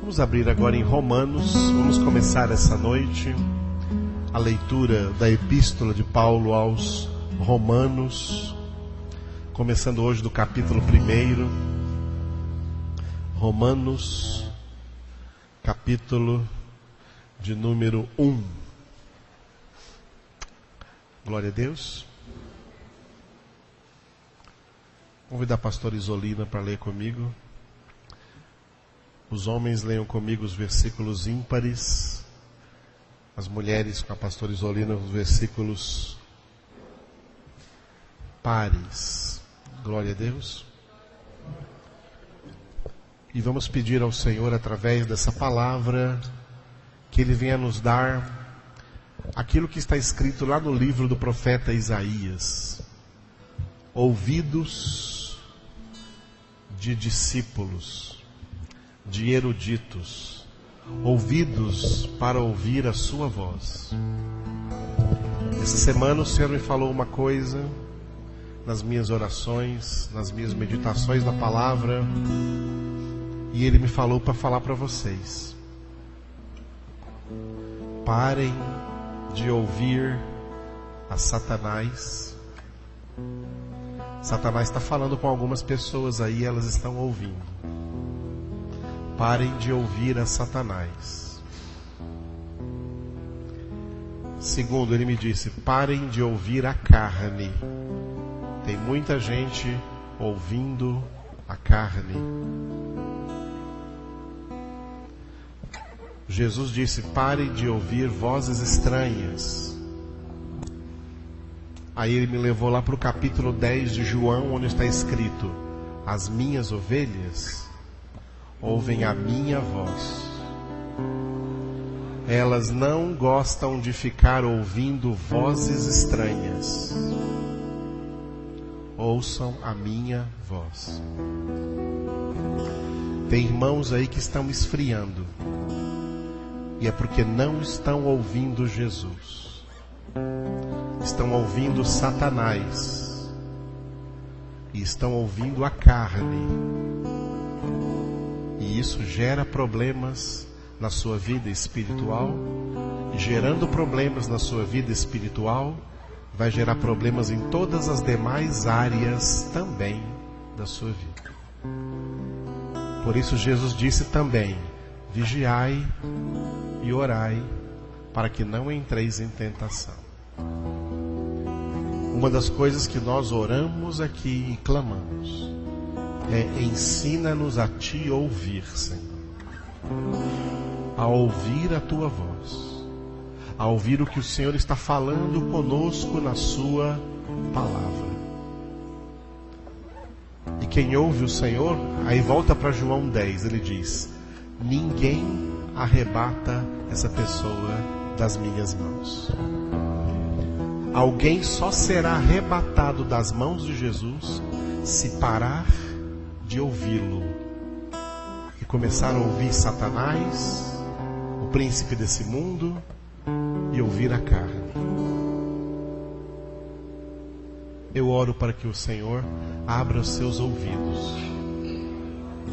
Vamos abrir agora em Romanos, vamos começar essa noite a leitura da Epístola de Paulo aos Romanos, começando hoje do capítulo 1, Romanos, capítulo de número 1. Glória a Deus. Vou convidar a pastora Isolina para ler comigo. Os homens leiam comigo os versículos ímpares, as mulheres com a pastora Isolina os versículos pares. Glória a Deus. E vamos pedir ao Senhor, através dessa palavra, que Ele venha nos dar aquilo que está escrito lá no livro do profeta Isaías: ouvidos de discípulos, de eruditos, ouvidos para ouvir a sua voz. Essa semana o Senhor me falou uma coisa nas minhas orações, nas minhas meditações da palavra, e Ele me falou para falar para vocês: parem de ouvir a Satanás. Satanás está falando com algumas pessoas aí, elas estão ouvindo. Parem de ouvir a Satanás. Segundo, ele me disse: parem de ouvir a carne. Tem muita gente ouvindo a carne. Jesus disse: parem de ouvir vozes estranhas. Aí ele me levou lá para o capítulo 10 de João, onde está escrito: as minhas ovelhas ouvem a minha voz. Elas não gostam de ficar ouvindo vozes estranhas. Ouçam a minha voz. Tem irmãos aí que estão esfriando, e é porque não estão ouvindo Jesus. Estão ouvindo Satanás. E estão ouvindo a carne. E isso gera problemas na sua vida espiritual. E gerando problemas na sua vida espiritual, vai gerar problemas em todas as demais áreas também da sua vida. Por isso Jesus disse também: vigiai e orai, para que não entreis em tentação. Uma das coisas que nós oramos aqui e clamamos é: ensina-nos a Te ouvir, Senhor. A ouvir a Tua voz. A ouvir o que o Senhor está falando conosco na Sua palavra. E quem ouve o Senhor, aí volta para João 10, ele diz: ninguém arrebata essa pessoa das minhas mãos. Alguém só será arrebatado das mãos de Jesus se parar de ouvi-lo e começar a ouvir Satanás, o príncipe desse mundo, e ouvir a carne. Eu oro para que o Senhor abra os seus ouvidos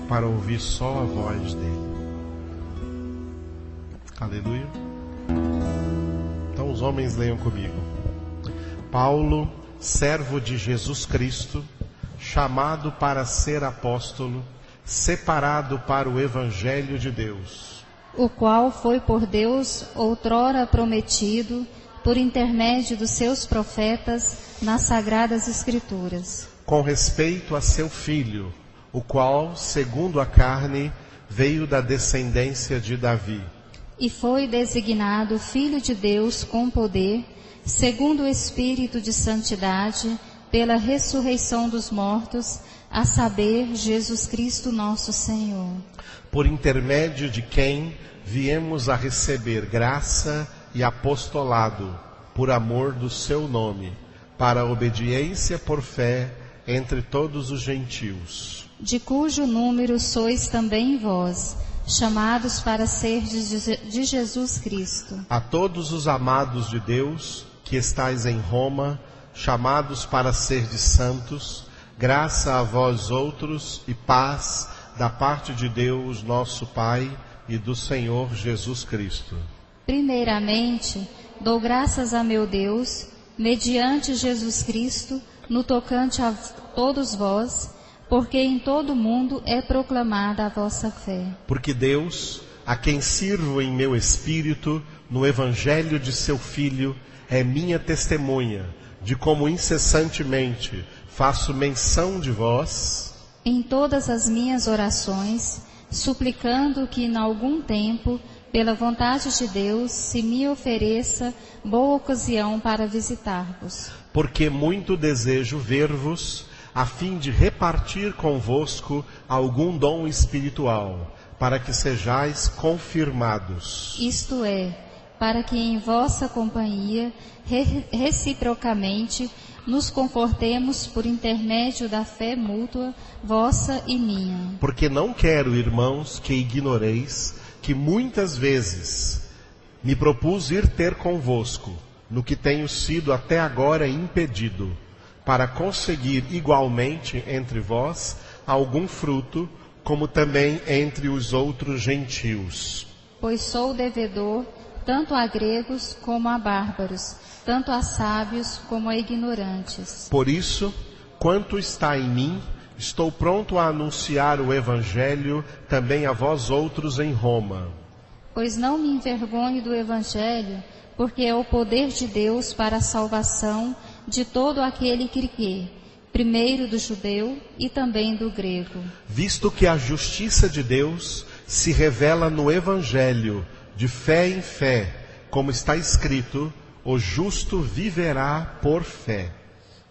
para ouvir só a voz dele. Aleluia. Então os homens leiam comigo. Paulo, servo de Jesus Cristo, chamado para ser apóstolo, separado para o Evangelho de Deus, o qual foi por Deus outrora prometido, por intermédio dos seus profetas, nas sagradas Escrituras, com respeito a seu Filho, o qual, segundo a carne, veio da descendência de Davi, e foi designado Filho de Deus com poder, segundo o Espírito de santidade, pela ressurreição dos mortos, a saber, Jesus Cristo nosso Senhor, por intermédio de quem viemos a receber graça e apostolado, por amor do seu nome, para a obediência por fé entre todos os gentios, de cujo número sois também vós, chamados para ser de Jesus Cristo. A todos os amados de Deus, que estais em Roma, chamados para ser de santos, graça a vós outros e paz da parte de Deus nosso Pai e do Senhor Jesus Cristo. Primeiramente, dou graças a meu Deus, mediante Jesus Cristo, no tocante a todos vós, porque em todo o mundo é proclamada a vossa fé. Porque Deus, a quem sirvo em meu espírito, no Evangelho de seu Filho, é minha testemunha, de como incessantemente faço menção de vós, em todas as minhas orações, suplicando que em algum tempo, pela vontade de Deus, se me ofereça boa ocasião para visitar-vos. Porque muito desejo ver-vos, a fim de repartir convosco algum dom espiritual, para que sejais confirmados. Isto é, para que em vossa companhia, reciprocamente, nos confortemos por intermédio da fé mútua, vossa e minha. Porque não quero, irmãos, que ignoreis que muitas vezes me propus ir ter convosco, no que tenho sido até agora impedido, para conseguir igualmente entre vós algum fruto, como também entre os outros gentios. Pois sou devedor tanto a gregos como a bárbaros, tanto a sábios como a ignorantes. Por isso, quanto está em mim, estou pronto a anunciar o Evangelho também a vós outros em Roma. Pois não me envergonho do Evangelho, porque é o poder de Deus para a salvação de todo aquele que crê, primeiro do judeu e também do grego. Visto que a justiça de Deus se revela no Evangelho, de fé em fé, como está escrito, o justo viverá por fé.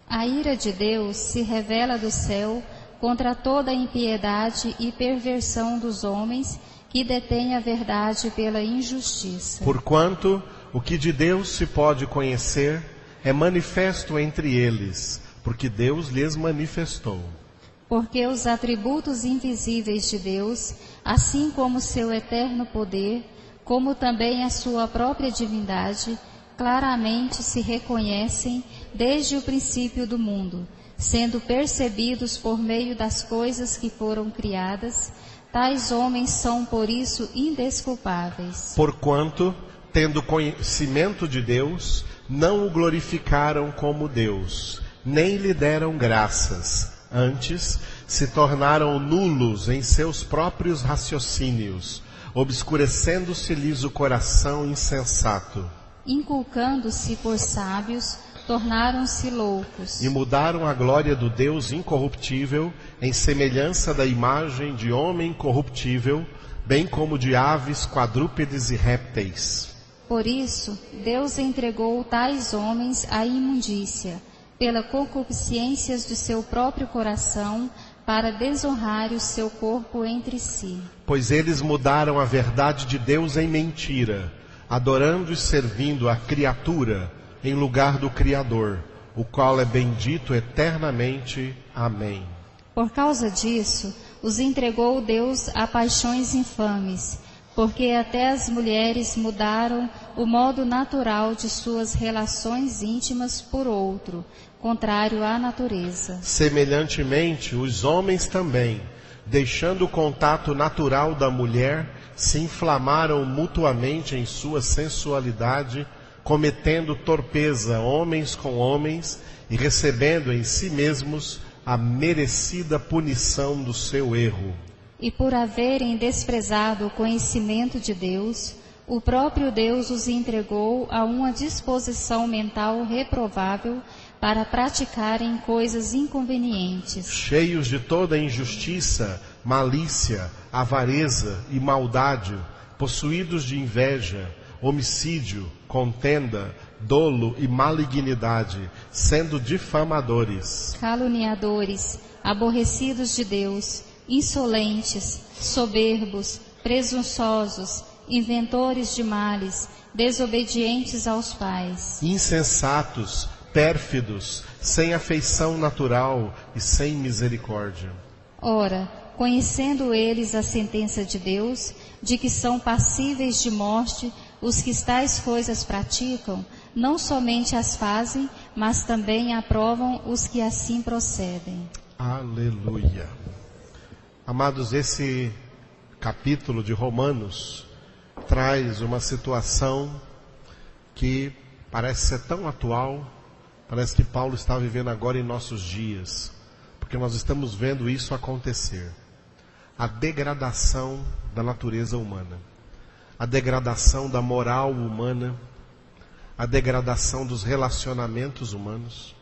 A ira de Deus se revela do céu contra toda a impiedade e perversão dos homens que detêm a verdade pela injustiça. Porquanto o que de Deus se pode conhecer é manifesto entre eles, porque Deus lhes manifestou. Porque os atributos invisíveis de Deus, assim como seu eterno poder, como também a sua própria divindade, claramente se reconhecem desde o princípio do mundo, sendo percebidos por meio das coisas que foram criadas. Tais homens são por isso indesculpáveis. Porquanto, tendo conhecimento de Deus, não o glorificaram como Deus, nem lhe deram graças. Antes, se tornaram nulos em seus próprios raciocínios, obscurecendo-se-lhes o coração insensato. Inculcando-se por sábios, tornaram-se loucos. E mudaram a glória do Deus incorruptível em semelhança da imagem de homem corruptível, bem como de aves, quadrúpedes e répteis. Por isso, Deus entregou tais homens à imundícia, pela concupiscências de seu próprio coração, para desonrar o seu corpo entre si. Pois eles mudaram a verdade de Deus em mentira, adorando e servindo a criatura em lugar do Criador, o qual é bendito eternamente. Amém. Por causa disso, os entregou Deus a paixões infames, porque até as mulheres mudaram o modo natural de suas relações íntimas por outro, contrário à natureza. Semelhantemente, os homens também, deixando o contato natural da mulher, se inflamaram mutuamente em sua sensualidade, cometendo torpeza homens com homens e recebendo em si mesmos a merecida punição do seu erro. E por haverem desprezado o conhecimento de Deus, o próprio Deus os entregou a uma disposição mental reprovável para praticarem coisas inconvenientes. Cheios de toda injustiça, malícia, avareza e maldade, possuídos de inveja, homicídio, contenda, dolo e malignidade, sendo difamadores, caluniadores, aborrecidos de Deus, insolentes, soberbos, presunçosos, inventores de males, desobedientes aos pais, insensatos, pérfidos, sem afeição natural e sem misericórdia. Ora, conhecendo eles a sentença de Deus, de que são passíveis de morte os que tais coisas praticam, não somente as fazem, mas também aprovam os que assim procedem. Aleluia. Amados, esse capítulo de Romanos traz uma situação que parece ser tão atual, parece que Paulo está vivendo agora em nossos dias, porque nós estamos vendo isso acontecer. A degradação da natureza humana, a degradação da moral humana, a degradação dos relacionamentos humanos.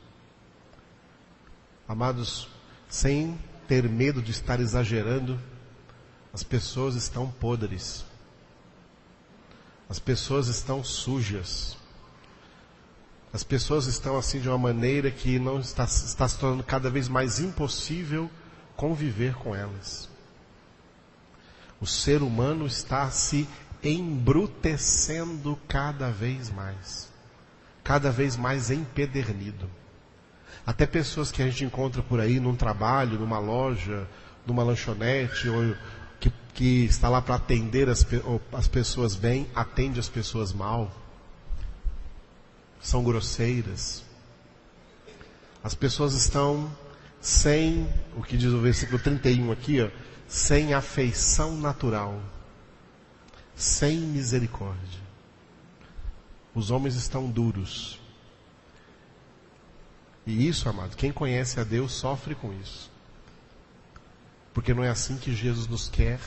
Amados, sem ter medo de estar exagerando, as pessoas estão podres. As pessoas estão sujas. As pessoas estão assim de uma maneira que não está se tornando cada vez mais impossível conviver com elas. O ser humano está se embrutecendo cada vez mais empedernido. Até pessoas que a gente encontra por aí num trabalho, numa loja, numa lanchonete, ou que está lá para atender as pessoas bem, atende as pessoas mal. São grosseiras. As pessoas estão sem, o que diz o versículo 31 aqui, ó, sem afeição natural, sem misericórdia. Os homens estão duros. E isso, amado, quem conhece a Deus sofre com isso. Porque não é assim que Jesus nos quer,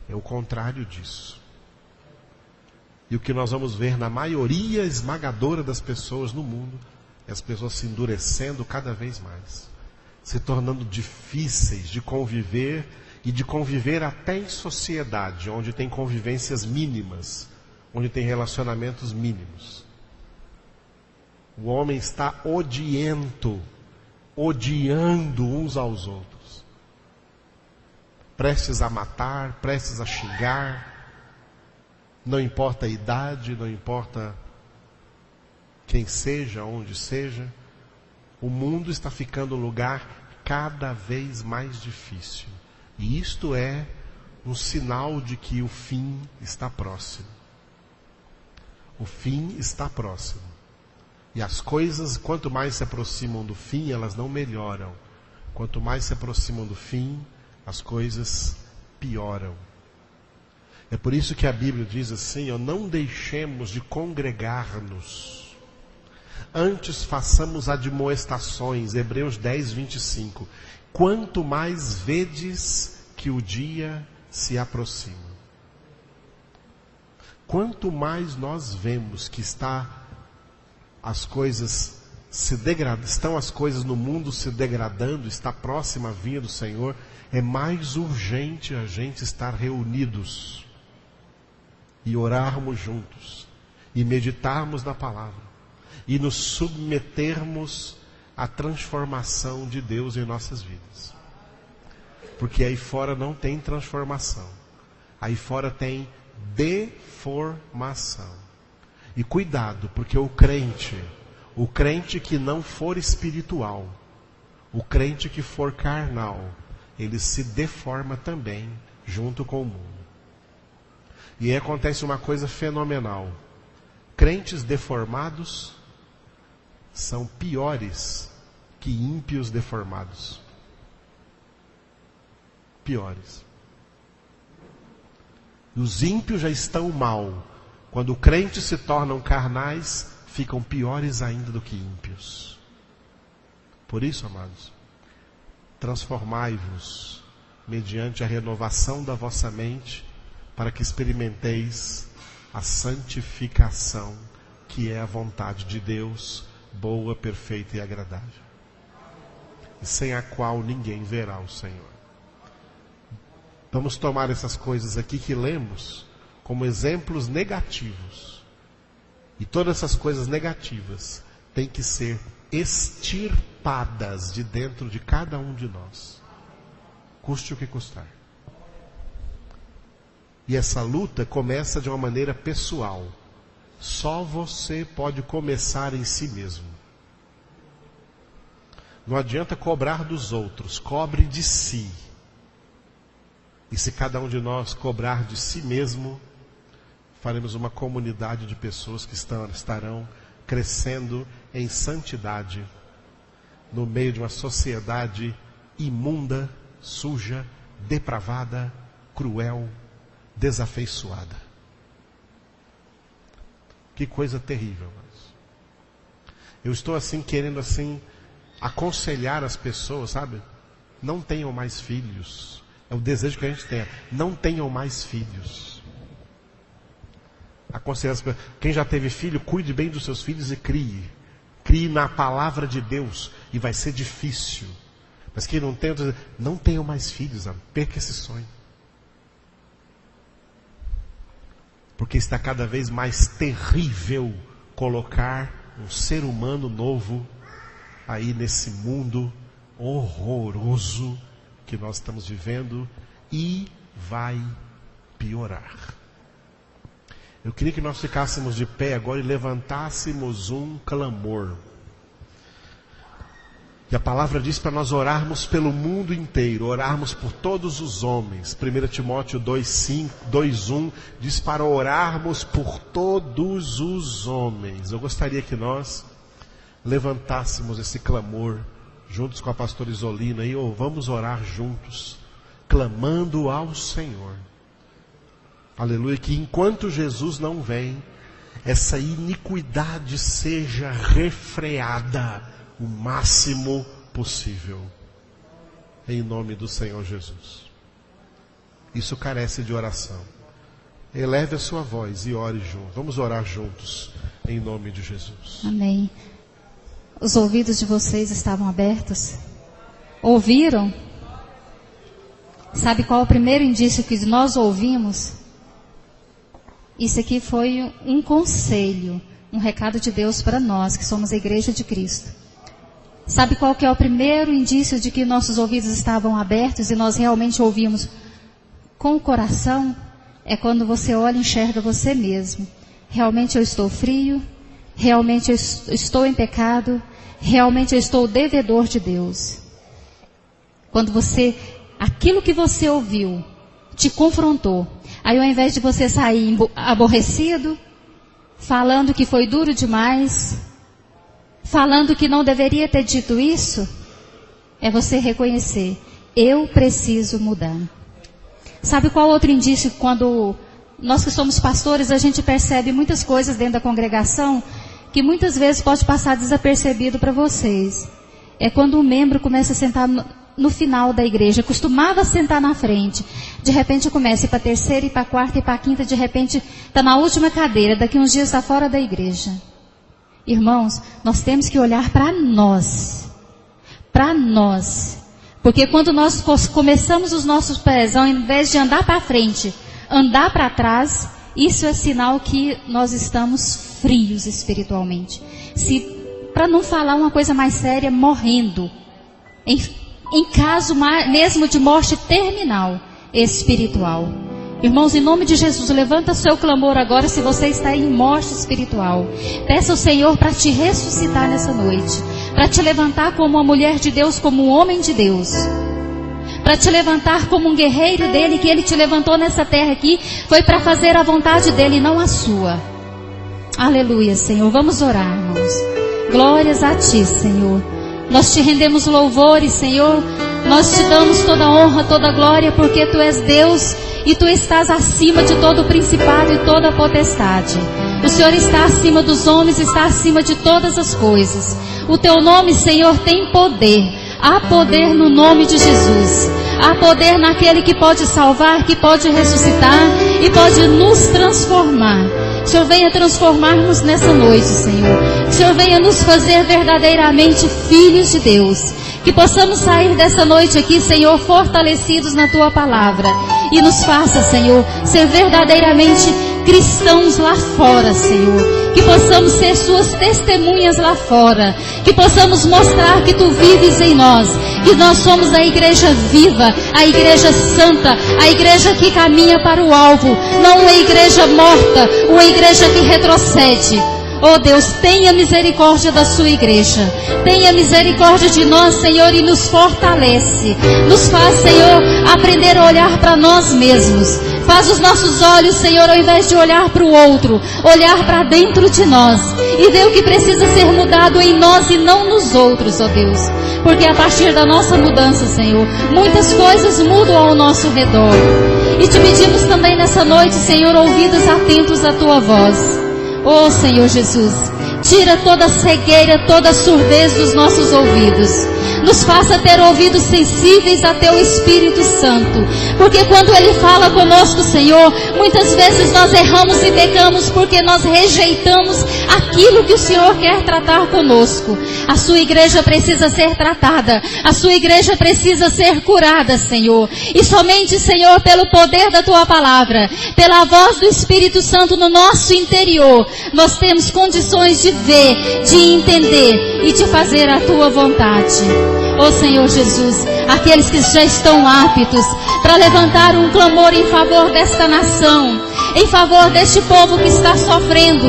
é o contrário disso. E o que nós vamos ver na maioria esmagadora das pessoas no mundo, é as pessoas se endurecendo cada vez mais, se tornando difíceis de conviver, e de conviver até em sociedade, onde tem convivências mínimas, onde tem relacionamentos mínimos. O homem está odiando uns aos outros, prestes a matar, prestes a xingar. Não importa a idade, não importa quem seja, onde seja, o mundo está ficando um lugar cada vez mais difícil. E isto é um sinal de que o fim está próximo. O fim está próximo. E as coisas, quanto mais se aproximam do fim, elas não melhoram. Quanto mais se aproximam do fim, as coisas pioram. É por isso que a Bíblia diz assim, ó, não deixemos de congregar-nos. Antes façamos admoestações, Hebreus 10, 25. Quanto mais vedes que o dia se aproxima. Quanto mais nós vemos que estão as coisas no mundo se degradando, está próxima a vinda do Senhor, é mais urgente a gente estar reunidos e orarmos juntos, e meditarmos na palavra, e nos submetermos à transformação de Deus em nossas vidas. Porque aí fora não tem transformação, aí fora tem deformação. E cuidado, porque o crente que não for espiritual, o crente que for carnal, ele se deforma também junto com o mundo. E aí acontece uma coisa fenomenal. Crentes deformados são piores que ímpios deformados. Piores. Os ímpios já estão mal. Quando crentes se tornam carnais, ficam piores ainda do que ímpios. Por isso, amados, transformai-vos mediante a renovação da vossa mente, para que experimenteis a santificação, que é a vontade de Deus, boa, perfeita e agradável, e sem a qual ninguém verá o Senhor. Vamos tomar essas coisas aqui que lemos como exemplos negativos. E todas essas coisas negativas têm que ser extirpadas de dentro de cada um de nós, custe o que custar. E essa luta começa de uma maneira pessoal. Só você pode começar em si mesmo. Não adianta cobrar dos outros, cobre de si. E se cada um de nós cobrar de si mesmo, faremos uma comunidade de pessoas que estarão crescendo em santidade, no meio de uma sociedade imunda, suja, depravada, cruel, desafeiçoada. Que coisa terrível. Eu estou assim, querendo assim, aconselhar as pessoas, sabe? Não tenham mais filhos. É o desejo que a gente tem. Não tenham mais filhos. Aconselhar as pessoas. Quem já teve filho, cuide bem dos seus filhos e crie. Crie na palavra de Deus. E vai ser difícil. Mas quem não tem, não tenham mais filhos. Perca esse sonho. Porque está cada vez mais terrível colocar um ser humano novo aí nesse mundo horroroso que nós estamos vivendo, e vai piorar. Eu queria que nós ficássemos de pé agora e levantássemos um clamor. E a palavra diz para nós orarmos pelo mundo inteiro, orarmos por todos os homens. 1 Timóteo 2:1 diz para orarmos por todos os homens. Eu gostaria que nós levantássemos esse clamor juntos com a pastora Isolina aí, ou vamos orar juntos, clamando ao Senhor. Aleluia, que enquanto Jesus não vem, essa iniquidade seja refreada o máximo possível. Em nome do Senhor Jesus. Isso carece de oração. Eleve a sua voz e ore junto. Vamos orar juntos, em nome de Jesus. Amém. Os ouvidos de vocês estavam abertos? Ouviram? Sabe qual é o primeiro indício que nós ouvimos? Isso aqui foi um conselho, um recado de Deus para nós, que somos a Igreja de Cristo. Sabe qual que é o primeiro indício de que nossos ouvidos estavam abertos e nós realmente ouvimos com o coração? É quando você olha e enxerga você mesmo. Realmente eu estou frio, realmente eu estou em pecado, realmente eu estou devedor de Deus. Quando aquilo que você ouviu, te confrontou, aí ao invés de você sair aborrecido, falando que foi duro demais, falando que não deveria ter dito isso, é você reconhecer, eu preciso mudar. Sabe qual outro indício? Quando nós que somos pastores, a gente percebe muitas coisas dentro da congregação, que muitas vezes pode passar desapercebido para vocês. É quando um membro começa a sentar no final da igreja, costumava sentar na frente, de repente começa a ir para a terceira, e para a quarta, e para a quinta, de repente está na última cadeira, daqui uns dias está fora da igreja. Irmãos, nós temos que olhar para nós, porque quando nós começamos os nossos pés, ao invés de andar para frente, andar para trás, isso é sinal que nós estamos frios espiritualmente. Para não falar uma coisa mais séria, morrendo, em caso mesmo de morte terminal espiritual. Irmãos, em nome de Jesus, levanta seu clamor agora se você está em morte espiritual. Peça ao Senhor para te ressuscitar nessa noite, para te levantar como uma mulher de Deus, como um homem de Deus, para te levantar como um guerreiro dele, que ele te levantou nessa terra aqui, foi para fazer a vontade dele e não a sua. Aleluia, Senhor. Vamos orar, irmãos. Glórias a ti, Senhor. Nós te rendemos louvores, Senhor. Nós te damos toda a honra, toda a glória, porque tu és Deus e tu estás acima de todo o principado e toda a potestade. O Senhor está acima dos homens, está acima de todas as coisas. O teu nome, Senhor, tem poder. Há poder no nome de Jesus. Há poder naquele que pode salvar, que pode ressuscitar e pode nos transformar. Que o Senhor venha transformar-nos nessa noite, Senhor. Que o Senhor venha nos fazer verdadeiramente filhos de Deus. Que possamos sair dessa noite aqui, Senhor, fortalecidos na Tua palavra. E nos faça, Senhor, ser verdadeiramente cristãos lá fora, Senhor. Que possamos ser Suas testemunhas lá fora. Que possamos mostrar que Tu vives em nós. Que nós somos a igreja viva, a igreja santa, a igreja que caminha para o alvo. Não uma igreja morta, uma igreja que retrocede. Oh Deus, tenha misericórdia da sua igreja. Tenha misericórdia de nós, Senhor, e nos fortalece. Nos faz, Senhor, aprender a olhar para nós mesmos. Faz os nossos olhos, Senhor, ao invés de olhar para o outro, olhar para dentro de nós e ver o que precisa ser mudado em nós e não nos outros, ó Deus. Porque a partir da nossa mudança, Senhor, muitas coisas mudam ao nosso redor. E te pedimos também nessa noite, Senhor, ouvidos atentos à Tua voz. Ó Senhor Jesus, tira toda a cegueira, toda a surdez dos nossos ouvidos. Nos faça ter ouvidos sensíveis a Teu Espírito Santo. Porque quando Ele fala conosco, Senhor, muitas vezes nós erramos e pecamos porque nós rejeitamos aquilo que o Senhor quer tratar conosco. A Sua igreja precisa ser tratada. A Sua igreja precisa ser curada, Senhor. E somente, Senhor, pelo poder da Tua palavra, pela voz do Espírito Santo no nosso interior, nós temos condições de ver, de entender e de fazer a Tua vontade. Ó Senhor Jesus, aqueles que já estão aptos para levantar um clamor em favor desta nação, em favor deste povo que está sofrendo,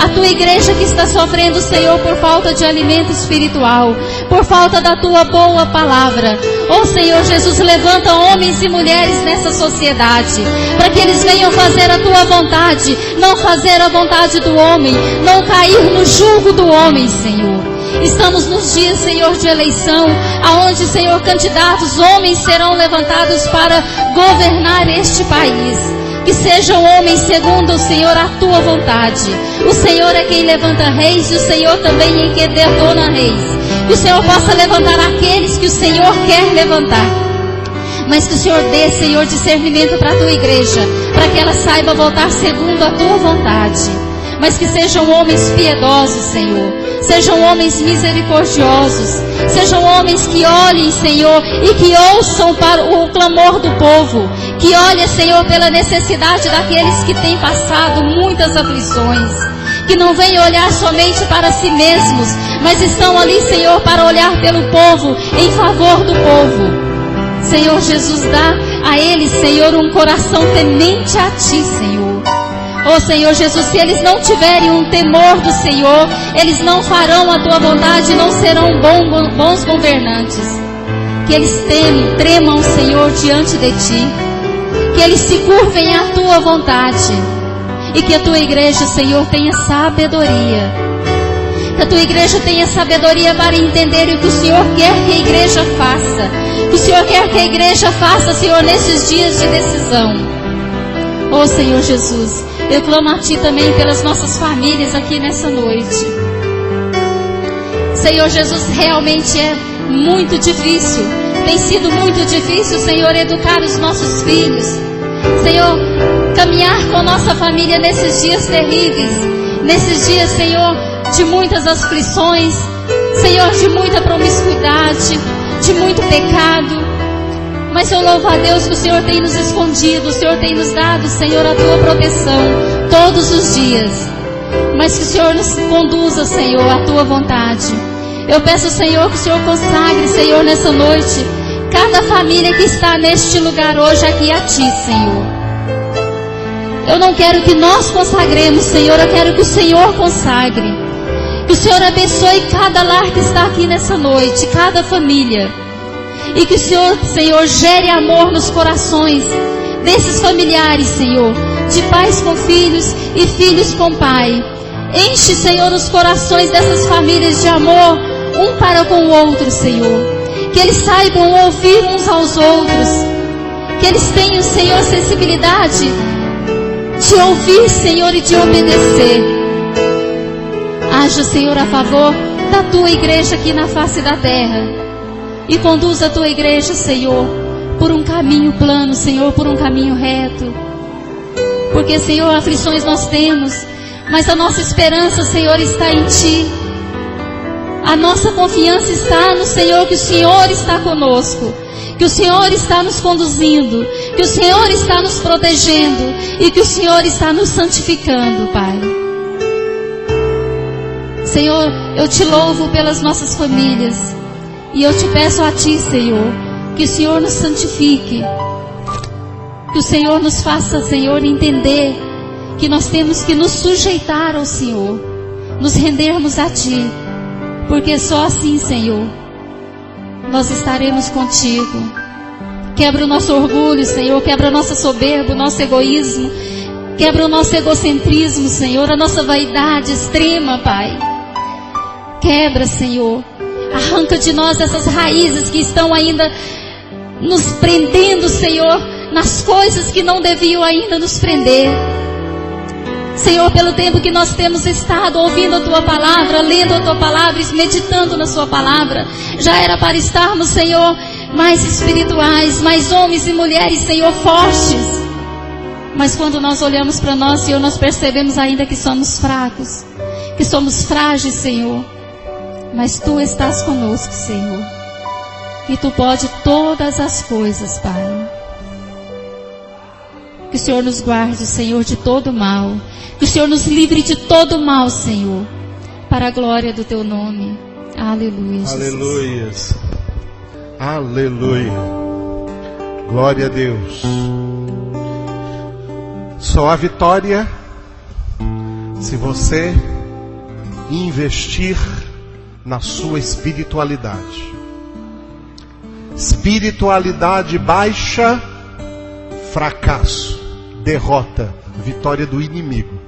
a Tua igreja que está sofrendo, Senhor, por falta de alimento espiritual, por falta da Tua boa palavra. Ó Senhor Jesus, levanta homens e mulheres nessa sociedade, para que eles venham fazer a Tua vontade, não fazer a vontade do homem, não cair no jugo do homem, Senhor. Estamos nos dias, Senhor, de eleição, aonde, Senhor, candidatos, homens serão levantados para governar este país. Que sejam homens segundo, Senhor, a Tua vontade. O Senhor é quem levanta reis e o Senhor também é quem detona reis. Que o Senhor possa levantar aqueles que o Senhor quer levantar. Mas que o Senhor dê, Senhor, discernimento para a Tua igreja, para que ela saiba voltar segundo a Tua vontade. Mas que sejam homens piedosos, Senhor. Sejam homens misericordiosos. Sejam homens que olhem, Senhor, e que ouçam para o clamor do povo. Que olhem, Senhor, pela necessidade daqueles que têm passado muitas aflições. Que não venham olhar somente para si mesmos, mas estão ali, Senhor, para olhar pelo povo, em favor do povo. Senhor Jesus, dá a eles, Senhor, um coração temente a Ti, Senhor. Ó Senhor Jesus, se eles não tiverem um temor do Senhor, eles não farão a Tua vontade e não serão bons governantes. Que eles tremam, Senhor, diante de Ti. Que eles se curvem à Tua vontade. E que a Tua igreja, Senhor, tenha sabedoria. Que a Tua igreja tenha sabedoria para entender o que o Senhor quer que a igreja faça. Que o Senhor quer que a igreja faça, Senhor, nesses dias de decisão. Ó Senhor Jesus, eu clamo a Ti também pelas nossas famílias aqui nessa noite. Senhor Jesus, realmente é muito difícil. Tem sido muito difícil, Senhor, educar os nossos filhos. Senhor, caminhar com a nossa família nesses dias terríveis. Nesses dias, Senhor, de muitas aflições. Senhor, de muita promiscuidade, de muito pecado. Mas eu louvo a Deus que o Senhor tem nos escondido, o Senhor tem nos dado, Senhor, a Tua proteção todos os dias. Mas que o Senhor nos conduza, Senhor, à Tua vontade. Eu peço, Senhor, que o Senhor consagre, Senhor, nessa noite, cada família que está neste lugar hoje aqui a Ti, Senhor. Eu não quero que nós consagremos, Senhor, eu quero que o Senhor consagre. Que o Senhor abençoe cada lar que está aqui nessa noite, cada família. E que o Senhor, Senhor, gere amor nos corações desses familiares, Senhor, de pais com filhos e filhos com pai. Enche, Senhor, os corações dessas famílias de amor, um para com o outro, Senhor. Que eles saibam ouvir uns aos outros. Que eles tenham, Senhor, sensibilidade de ouvir, Senhor, e de obedecer. Haja, Senhor, a favor da Tua igreja aqui na face da terra. E conduza a Tua igreja, Senhor, por um caminho plano, Senhor, por um caminho reto. Porque, Senhor, aflições nós temos, mas a nossa esperança, Senhor, está em Ti. A nossa confiança está no Senhor, que o Senhor está conosco, que o Senhor está nos conduzindo, que o Senhor está nos protegendo e que o Senhor está nos santificando, Pai. Senhor, eu Te louvo pelas nossas famílias. E eu Te peço a Ti, Senhor, que o Senhor nos santifique. Que o Senhor nos faça, Senhor, entender que nós temos que nos sujeitar ao Senhor. Nos rendermos a Ti. Porque só assim, Senhor, nós estaremos contigo. Quebra o nosso orgulho, Senhor. Quebra a nossa soberba, o nosso egoísmo. Quebra o nosso egocentrismo, Senhor. A nossa vaidade extrema, Pai. Quebra, Senhor. Arranca de nós essas raízes que estão ainda nos prendendo, Senhor, nas coisas que não deviam ainda nos prender. Senhor, pelo tempo que nós temos estado ouvindo a Tua palavra, lendo a Tua palavra e meditando na Sua palavra, já era para estarmos, Senhor, mais espirituais, mais homens e mulheres, Senhor, fortes. Mas quando nós olhamos para nós, Senhor, nós percebemos ainda que somos fracos, que somos frágeis, Senhor. Mas Tu estás conosco, Senhor. E Tu pode todas as coisas, Pai. Que o Senhor nos guarde, Senhor, de todo mal. Que o Senhor nos livre de todo mal, Senhor. Para a glória do Teu nome. Aleluia, Jesus. Aleluias. Aleluia. Glória a Deus. Só a vitória se você investir na sua espiritualidade. Espiritualidade baixa, fracasso, derrota, vitória do inimigo.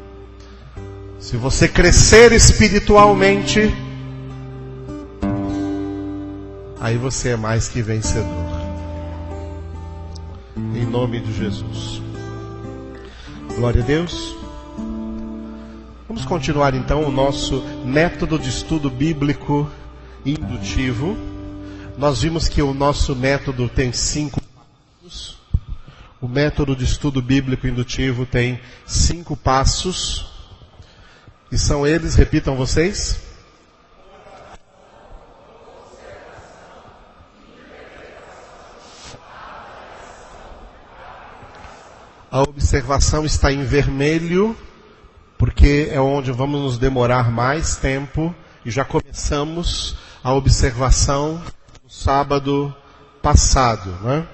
Se você crescer espiritualmente, aí você é mais que vencedor. Em nome de Jesus. Glória a Deus. Vamos continuar então o nosso método de estudo bíblico indutivo. Nós vimos que o nosso método tem 5 passos. O método de estudo bíblico indutivo tem 5 passos. E são eles, repitam vocês. A observação está em vermelho, porque é onde vamos nos demorar mais tempo. E já começamos a observação no sábado passado, né?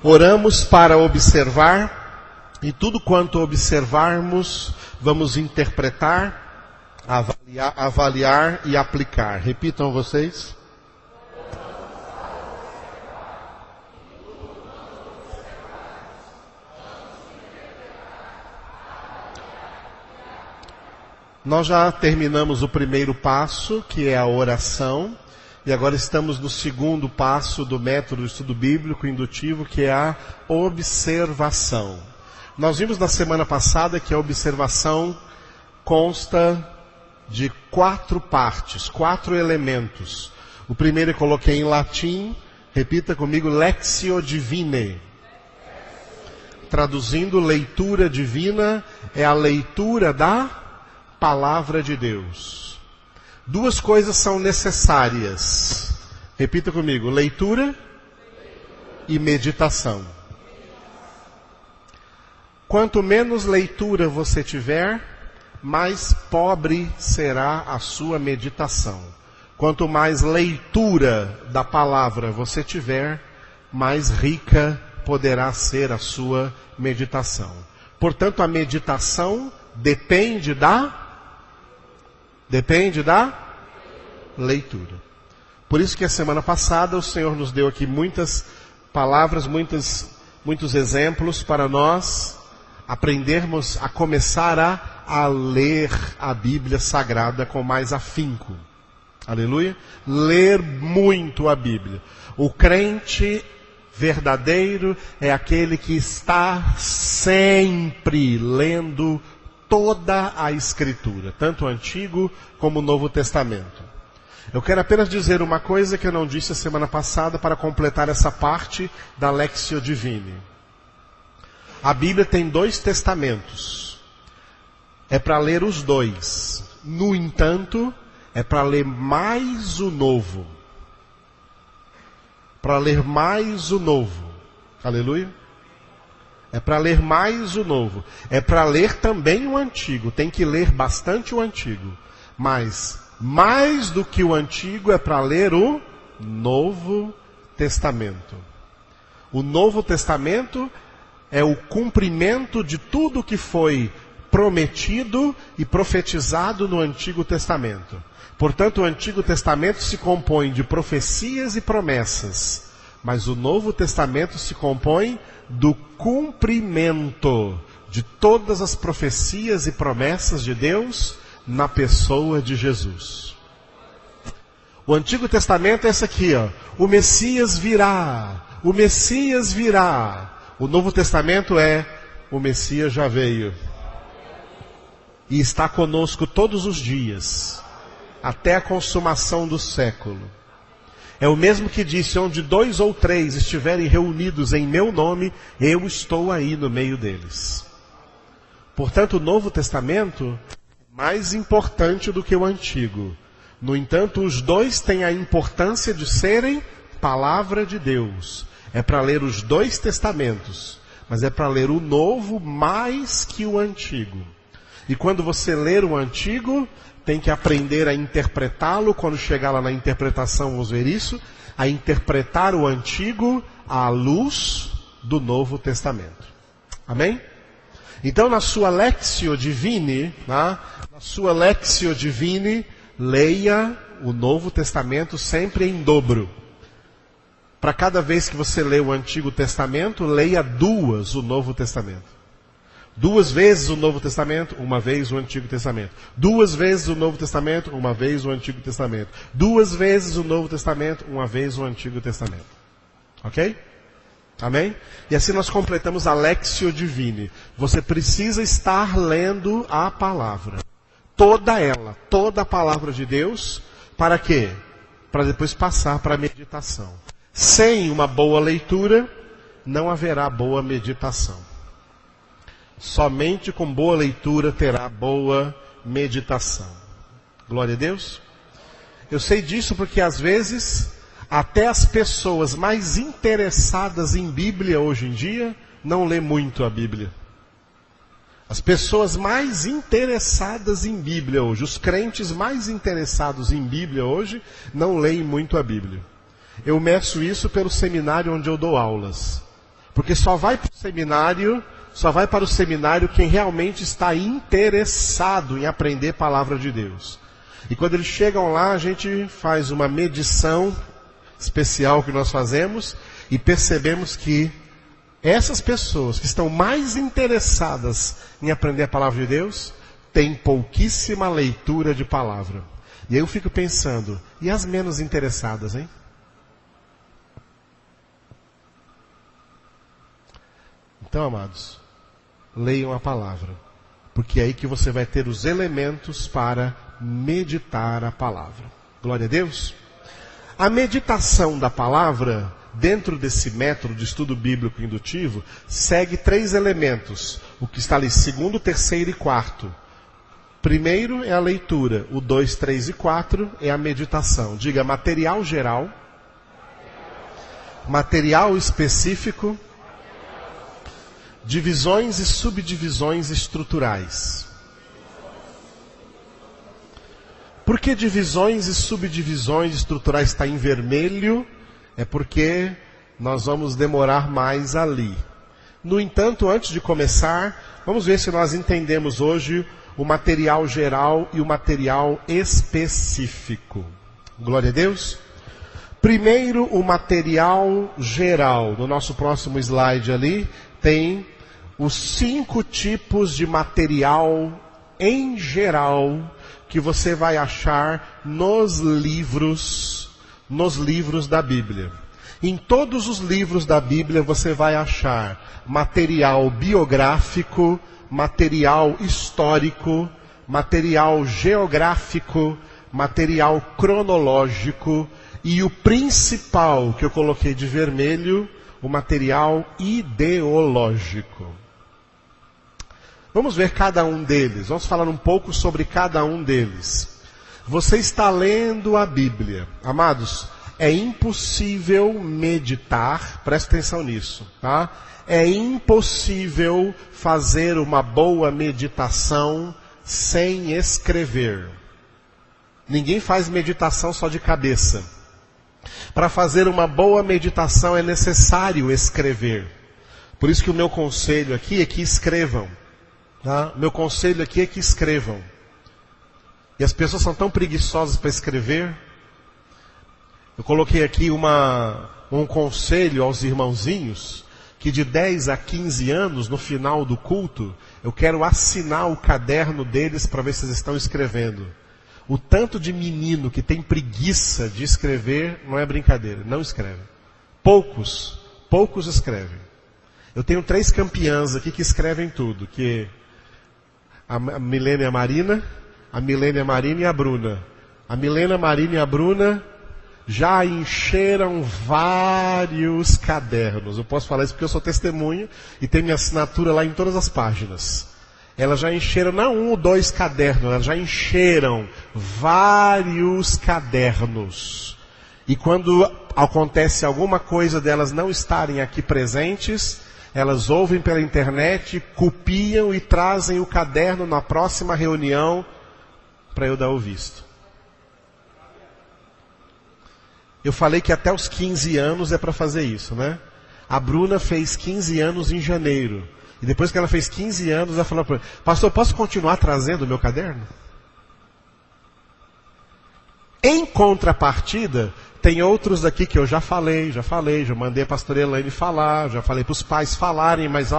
Oramos para observar, e tudo quanto observarmos, vamos interpretar, avaliar e aplicar. Repitam vocês. Nós já terminamos o primeiro passo, que é a oração, e agora estamos no segundo passo do método de estudo bíblico indutivo, que é a observação. Nós vimos na semana passada que a observação consta de 4 partes, 4 elementos. O primeiro eu coloquei em latim, repita comigo, Lectio Divinae. Traduzindo, leitura divina é a leitura da Palavra de Deus. 2 coisas são necessárias. Repita comigo, leitura e meditação. Quanto menos leitura você tiver, mais pobre será a sua meditação. Quanto mais leitura da palavra você tiver, mais rica poderá ser a sua meditação. Portanto, a meditação depende da leitura. Por isso que a semana passada o Senhor nos deu aqui muitas palavras, muitos exemplos para nós aprendermos a começar a ler a Bíblia Sagrada com mais afinco. Aleluia? Ler muito a Bíblia. O crente verdadeiro é aquele que está sempre lendo toda a Escritura, tanto o Antigo como o Novo Testamento. Eu quero apenas dizer uma coisa que eu não disse a semana passada para completar essa parte da Lectio Divinae. A Bíblia tem 2 testamentos. É para ler os 2. No entanto, é para ler mais o Novo. Para ler mais o Novo. Aleluia? É para ler mais o Novo. É para ler também o Antigo. Tem que ler bastante o Antigo. Mas, mais do que o Antigo, é para ler o Novo Testamento. O Novo Testamento é o cumprimento de tudo que foi prometido e profetizado no Antigo Testamento. Portanto, o Antigo Testamento se compõe de profecias e promessas. Mas o Novo Testamento se compõe do cumprimento de todas as profecias e promessas de Deus na pessoa de Jesus. O Antigo Testamento é esse aqui, ó. O Messias virá. O Messias virá. O Novo Testamento é: o Messias já veio. E está conosco todos os dias, até a consumação do século. É o mesmo que disse: onde 2 ou 3 estiverem reunidos em meu nome, eu estou aí no meio deles. Portanto, o Novo Testamento é mais importante do que o Antigo. No entanto, os dois têm a importância de serem palavra de Deus. É para ler os 2 testamentos, mas é para ler o Novo mais que o Antigo. E quando você ler o Antigo, tem que aprender a interpretá-lo. Quando chegar lá na interpretação, vamos ver isso. A interpretar o Antigo à luz do Novo Testamento. Amém? Então, na sua Lectio Divini, leia o Novo Testamento sempre em dobro. Para cada vez que você lê o Antigo Testamento, leia 2 o Novo Testamento. 2 vezes o Novo Testamento, 1 vez o Antigo Testamento. 2 vezes o Novo Testamento, 1 vez o Antigo Testamento. 2 vezes o Novo Testamento, 1 vez o Antigo Testamento. Ok? Amém? E assim nós completamos a Lectio Divini. Você precisa estar lendo a palavra. Toda ela, toda a palavra de Deus. Para quê? Para depois passar para a meditação. Sem uma boa leitura, não haverá boa meditação. Somente com boa leitura terá boa meditação. Glória a Deus. Eu sei disso porque às vezes até as pessoas mais interessadas em Bíblia hoje em dia não lê muito a Bíblia. As pessoas mais interessadas em Bíblia hoje, os crentes mais interessados em Bíblia hoje, não leem muito a Bíblia. Eu meço isso pelo seminário onde eu dou aulas. Porque só vai para o seminário quem realmente está interessado em aprender a palavra de Deus. E quando eles chegam lá, a gente faz uma medição especial que nós fazemos e percebemos que essas pessoas que estão mais interessadas em aprender a palavra de Deus têm pouquíssima leitura de palavra. E aí eu fico pensando, e as menos interessadas, hein? Então, amados, leiam a palavra, porque é aí que você vai ter os elementos para meditar a palavra. Glória a Deus. A meditação da palavra, dentro desse método de estudo bíblico indutivo, segue 3 elementos. O que está ali, 2º, 3º e 4º. Primeiro é a leitura, o 2, 3 e 4 é a meditação. Diga: material geral, material específico, divisões e subdivisões estruturais. Por que divisões e subdivisões estruturais está em vermelho? É porque nós vamos demorar mais ali. No entanto, antes de começar, vamos ver se nós entendemos hoje o material geral e o material específico. Glória a Deus. Primeiro, o material geral. No nosso próximo slide ali, tem os 5 tipos de material em geral que você vai achar nos livros da Bíblia. Em todos os livros da Bíblia você vai achar material biográfico, material histórico, material geográfico, material cronológico e o principal que eu coloquei de vermelho, o material ideológico. Vamos ver cada um deles. Vamos falar um pouco sobre cada um deles. Você está lendo a Bíblia. Amados, é impossível meditar, presta atenção nisso, tá? É impossível fazer uma boa meditação sem escrever. Ninguém faz meditação só de cabeça. Para fazer uma boa meditação é necessário escrever. Por isso que o meu conselho aqui é que escrevam. Tá? Meu conselho aqui é que escrevam. E as pessoas são tão preguiçosas para escrever. Eu coloquei aqui um conselho aos irmãozinhos, que de 10 a 15 anos, no final do culto, eu quero assinar o caderno deles para ver se eles estão escrevendo. O tanto de menino que tem preguiça de escrever não é brincadeira, não escreve. Poucos escrevem. Eu tenho 3 campeãs aqui que escrevem tudo, que a Milena e a Marina e a Bruna. A Milena, a Marina e a Bruna já encheram vários cadernos. Eu posso falar isso porque eu sou testemunha e tem minha assinatura lá em todas as páginas. Elas já encheram, não 1 ou 2 cadernos, elas já encheram vários cadernos. E quando acontece alguma coisa delas não estarem aqui presentes, elas ouvem pela internet, copiam e trazem o caderno na próxima reunião para eu dar o visto. Eu falei que até os 15 anos é para fazer isso, né? A Bruna fez 15 anos em janeiro. E depois que ela fez 15 anos, ela falou para mim: pastor, posso continuar trazendo o meu caderno? Em contrapartida, tem outros aqui que eu já falei, já mandei a pastora Elaine falar, já falei para os pais falarem, mas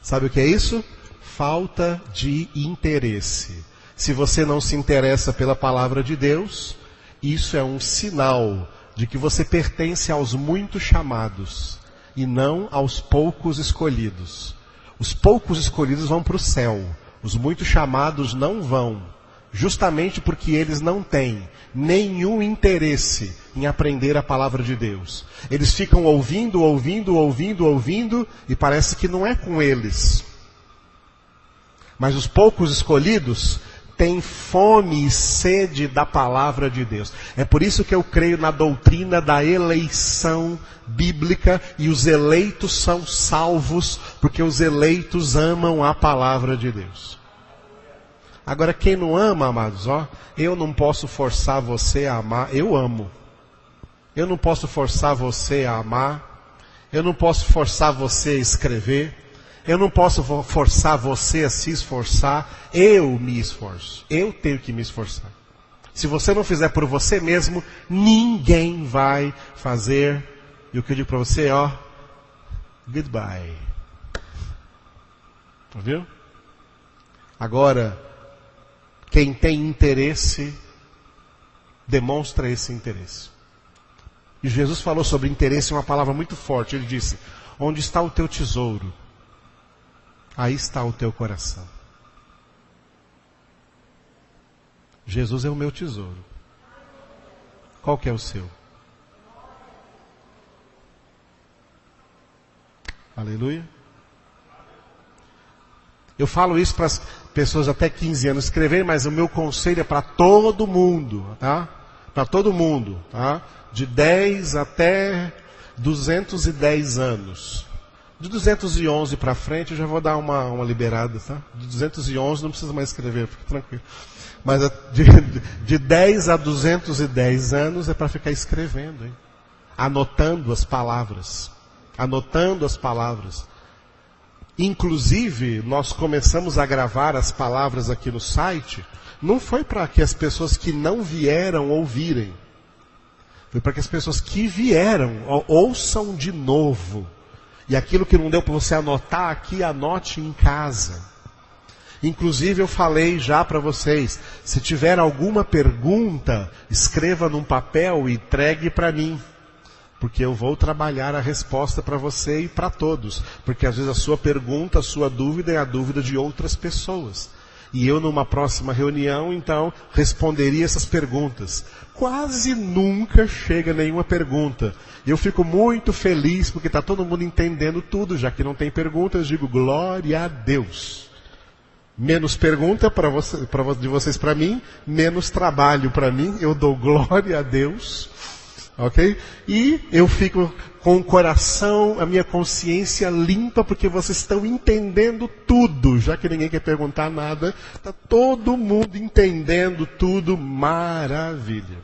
sabe o que é isso? Falta de interesse. Se você não se interessa pela palavra de Deus, isso é um sinal de que você pertence aos muitos chamados e não aos poucos escolhidos. Os poucos escolhidos vão para o céu, os muitos chamados não vão, justamente porque eles não têm nenhum interesse em aprender a palavra de Deus. Eles ficam ouvindo e parece que não é com eles. Mas os poucos escolhidos têm fome e sede da palavra de Deus. É por isso que eu creio na doutrina da eleição bíblica, e os eleitos são salvos, porque os eleitos amam a palavra de Deus. Agora, quem não ama, amados, eu não posso forçar você a amar, eu amo. Eu não posso forçar você a amar, eu não posso forçar você a escrever, eu não posso forçar você a se esforçar, eu me esforço. Eu tenho que me esforçar. Se você não fizer por você mesmo, ninguém vai fazer. E o que eu digo para você, goodbye. Viu? Agora, quem tem interesse, demonstra esse interesse. E Jesus falou sobre interesse, uma palavra muito forte. Ele disse: onde está o teu tesouro, aí está o teu coração. Jesus é o meu tesouro. Qual que é o seu? Aleluia. Eu falo isso para as pessoas até 15 anos escreverem, mas o meu conselho é para todo mundo, tá? Para todo mundo, tá? De 10 até 210 anos. De 211 para frente eu já vou dar uma liberada, tá? De 211 não precisa mais escrever, fica tranquilo. Mas de 10 a 210 anos é para ficar escrevendo, hein? Anotando as palavras. Anotando as palavras. Inclusive, nós começamos a gravar as palavras aqui no site, não foi para que as pessoas que não vieram ouvirem. Foi para que as pessoas que vieram ouçam de novo. E aquilo que não deu para você anotar aqui, anote em casa. Inclusive eu falei já para vocês, se tiver alguma pergunta, escreva num papel e entregue para mim. Porque eu vou trabalhar a resposta para você e para todos. Porque às vezes a sua pergunta, a sua dúvida é a dúvida de outras pessoas. E eu numa próxima reunião, então, responderia essas perguntas. Quase nunca chega nenhuma pergunta. E eu fico muito feliz porque está todo mundo entendendo tudo. Já que não tem perguntas, eu digo glória a Deus. Menos pergunta de vocês para mim, menos trabalho para mim. Eu dou glória a Deus. Ok? E eu fico com o coração, a minha consciência limpa, porque vocês estão entendendo tudo. Já que ninguém quer perguntar nada, está todo mundo entendendo tudo. Maravilha.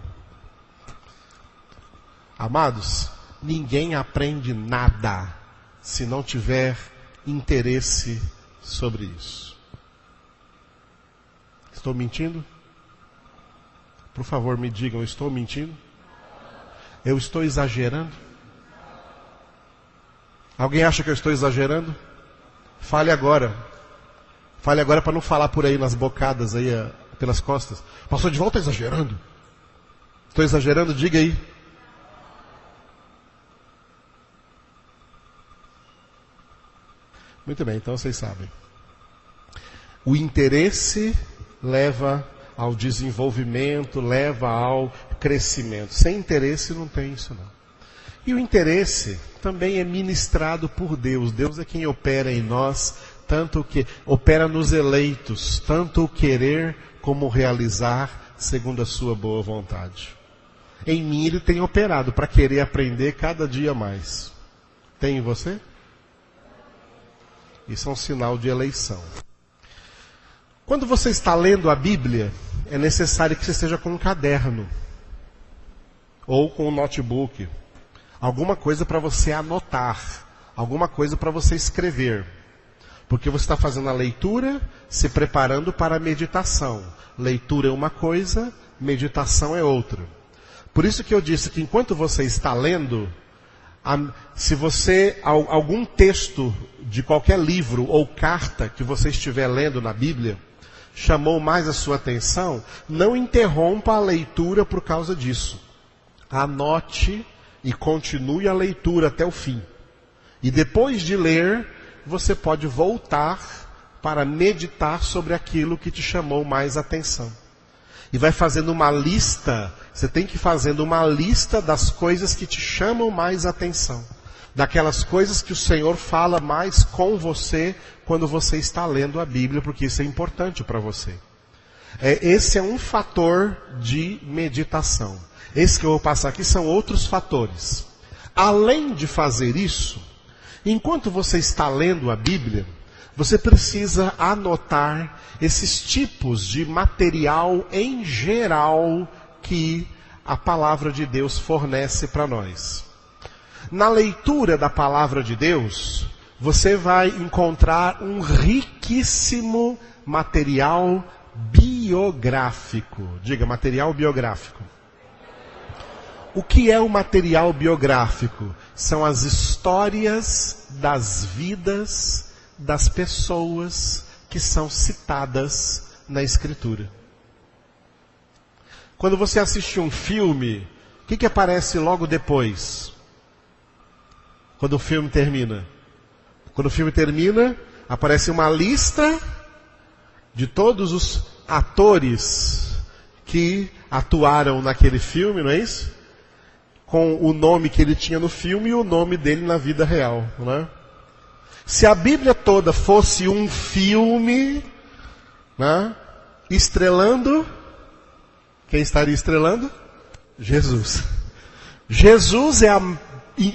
Amados, ninguém aprende nada se não tiver interesse sobre isso. Estou mentindo? Por favor, me digam, eu estou mentindo? Eu estou exagerando? Alguém acha que eu estou exagerando? Fale agora. Fale agora para não falar por aí nas bocadas, aí pelas costas. Pastor Edivaldo está exagerando? Estou exagerando? Diga aí. Muito bem, então vocês sabem. O interesse leva ao desenvolvimento, leva ao crescimento. Sem interesse não tem isso não. E o interesse também é ministrado por Deus. Deus é quem opera em nós, tanto o que opera nos eleitos, tanto o querer como o realizar, segundo a sua boa vontade. Em mim Ele tem operado para querer aprender cada dia mais. Tem em você? Isso é um sinal de eleição. Quando você está lendo a Bíblia, é necessário que você esteja com um caderno ou com um notebook. Alguma coisa para você anotar, alguma coisa para você escrever. Porque você está fazendo a leitura, se preparando para a meditação. Leitura é uma coisa, meditação é outra. Por isso que eu disse que enquanto você está lendo, se você, algum texto de qualquer livro ou carta que você estiver lendo na Bíblia, chamou mais a sua atenção, não interrompa a leitura por causa disso. Anote e continue a leitura até o fim. E depois de ler, você pode voltar para meditar sobre aquilo que te chamou mais atenção. E vai fazendo uma lista, você tem que ir fazendo uma lista das coisas que te chamam mais atenção. Daquelas coisas que o Senhor fala mais com você quando você está lendo a Bíblia, porque isso é importante para você. Esse é um fator de meditação. Esse que eu vou passar aqui são outros fatores. Além de fazer isso, enquanto você está lendo a Bíblia, você precisa anotar esses tipos de material em geral que a palavra de Deus fornece para nós. Na leitura da palavra de Deus, você vai encontrar um riquíssimo material biográfico. Diga, material biográfico. O que é o material biográfico? São as histórias das vidas das pessoas que são citadas na Escritura. Quando você assiste um filme, o que aparece logo depois? Quando o filme termina? Quando o filme termina, aparece uma lista de todos os atores que atuaram naquele filme, não é isso? Com o nome que ele tinha no filme e o nome dele na vida real, né? Se a Bíblia toda fosse um filme, né, estrelando, quem estaria estrelando? Jesus. Jesus é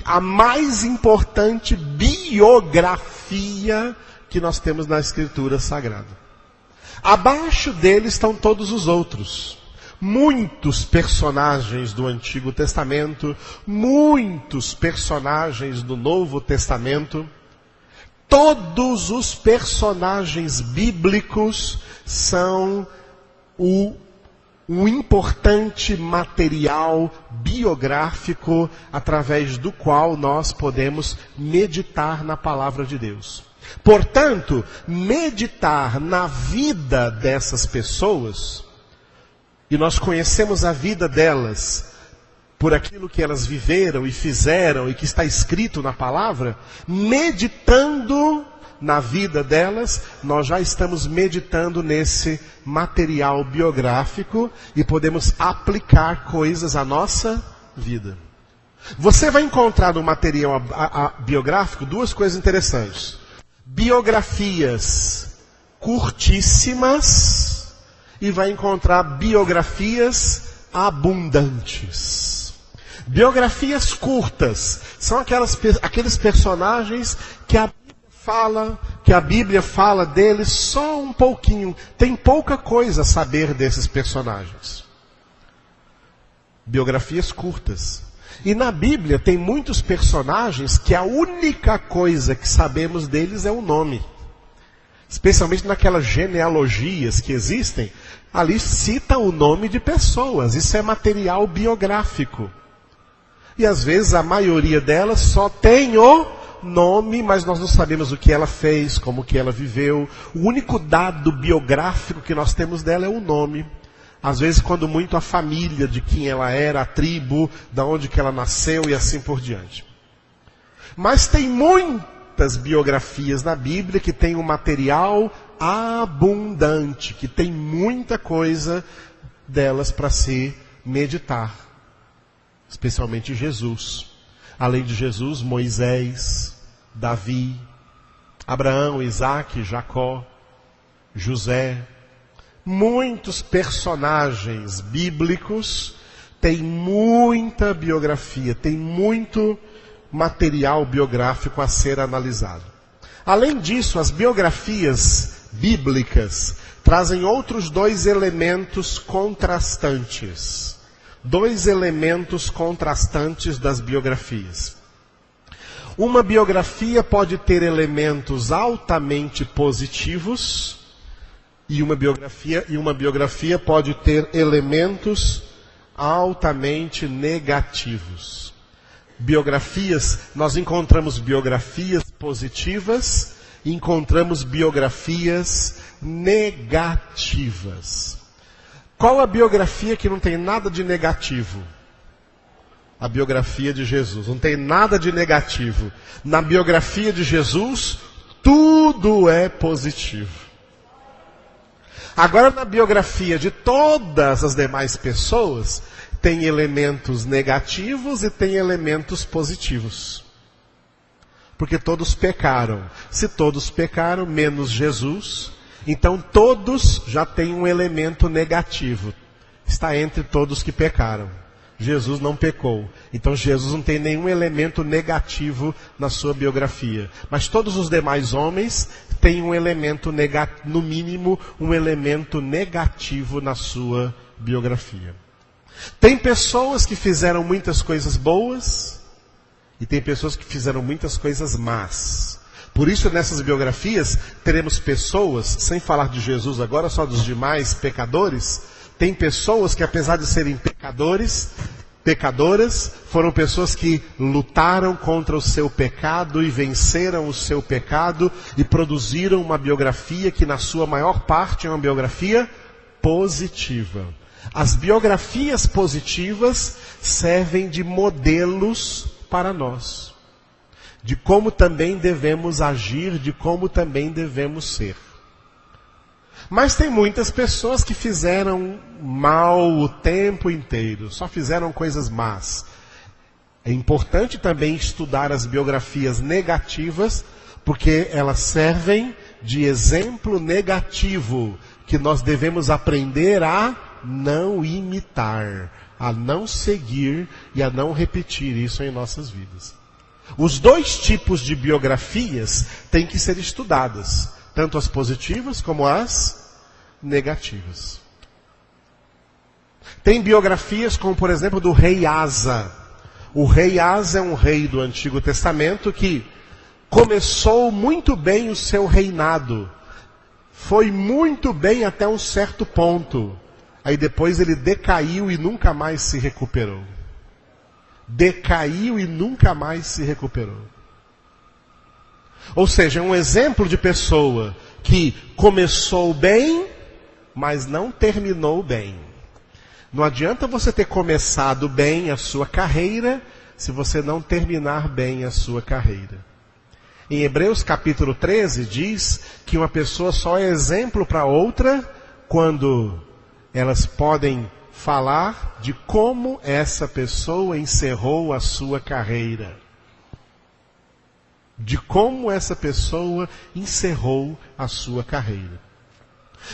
a mais importante biografia que nós temos na Escritura Sagrada. Abaixo dele estão todos os outros. Muitos personagens do Antigo Testamento, muitos personagens do Novo Testamento. Todos os personagens bíblicos são um importante material biográfico através do qual nós podemos meditar na palavra de Deus. Portanto, meditar na vida dessas pessoas, e nós conhecemos a vida delas por aquilo que elas viveram e fizeram e que está escrito na palavra, meditando na vida delas, nós já estamos meditando nesse material biográfico e podemos aplicar coisas à nossa vida. Você vai encontrar no material biográfico duas coisas interessantes. Biografias curtíssimas e vai encontrar biografias abundantes. Biografias curtas são aqueles personagens que a Bíblia fala deles só um pouquinho. Tem pouca coisa a saber desses personagens. Biografias curtas. E na Bíblia tem muitos personagens que a única coisa que sabemos deles é o nome. Especialmente naquelas genealogias que existem, ali cita o nome de pessoas. Isso é material biográfico. E às vezes a maioria delas só tem o nome, mas nós não sabemos o que ela fez, como que ela viveu. O único dado biográfico que nós temos dela é o nome. Às vezes, quando muito, a família de quem ela era, a tribo, da onde que ela nasceu e assim por diante. Mas tem muitas biografias na Bíblia que tem um material abundante, que tem muita coisa delas para se meditar. Especialmente Jesus. Além de Jesus, Moisés, Davi, Abraão, Isaac, Jacó, José. Muitos personagens bíblicos têm muita biografia, tem muito material biográfico a ser analisado. Além disso, as biografias bíblicas trazem outros dois elementos contrastantes. Dois elementos contrastantes das biografias. Uma biografia pode ter elementos altamente positivos e uma biografia pode ter elementos altamente negativos. Nós encontramos biografias positivas e encontramos biografias negativas. Qual a biografia que não tem nada de negativo? A biografia de Jesus. Não tem nada de negativo. Na biografia de Jesus, tudo é positivo. Agora, na biografia de todas as demais pessoas, tem elementos negativos e tem elementos positivos. Porque todos pecaram. Se todos pecaram, menos Jesus, então todos já têm um elemento negativo. Está entre todos que pecaram. Jesus não pecou. Então Jesus não tem nenhum elemento negativo na sua biografia. Mas todos os demais homens têm um elemento negativo, no mínimo um elemento negativo na sua biografia. Tem pessoas que fizeram muitas coisas boas e tem pessoas que fizeram muitas coisas más. Por isso, nessas biografias, teremos pessoas, sem falar de Jesus agora, só dos demais pecadores, tem pessoas que, apesar de serem pecadoras, foram pessoas que lutaram contra o seu pecado e venceram o seu pecado e produziram uma biografia que, na sua maior parte, é uma biografia positiva. As biografias positivas servem de modelos para nós, de como também devemos agir, de como também devemos ser. Mas tem muitas pessoas que fizeram mal o tempo inteiro, só fizeram coisas más. É importante também estudar as biografias negativas, porque elas servem de exemplo negativo, que nós devemos aprender a não imitar, a não seguir e a não repetir isso em nossas vidas. Os dois tipos de biografias têm que ser estudadas, tanto as positivas como as negativas. Tem biografias como, por exemplo, do rei Asa. O rei Asa é um rei do Antigo Testamento que começou muito bem o seu reinado. Foi muito bem até um certo ponto. Aí depois ele decaiu e nunca mais se recuperou. Decaiu e nunca mais se recuperou. Ou seja, é um exemplo de pessoa que começou bem, mas não terminou bem. Não adianta você ter começado bem a sua carreira, se você não terminar bem a sua carreira. Em Hebreus capítulo 13 diz que uma pessoa só é exemplo para outra quando elas podem falar de como essa pessoa encerrou a sua carreira. De como essa pessoa encerrou a sua carreira.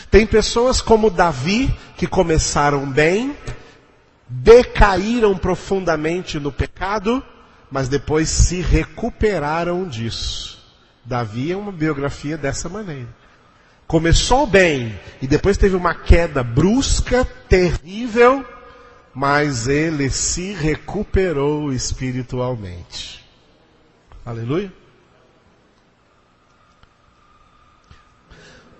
Tem pessoas como Davi, que começaram bem, decaíram profundamente no pecado, mas depois se recuperaram disso. Davi é uma biografia dessa maneira. Começou bem e depois teve uma queda brusca, terrível, mas ele se recuperou espiritualmente. Aleluia.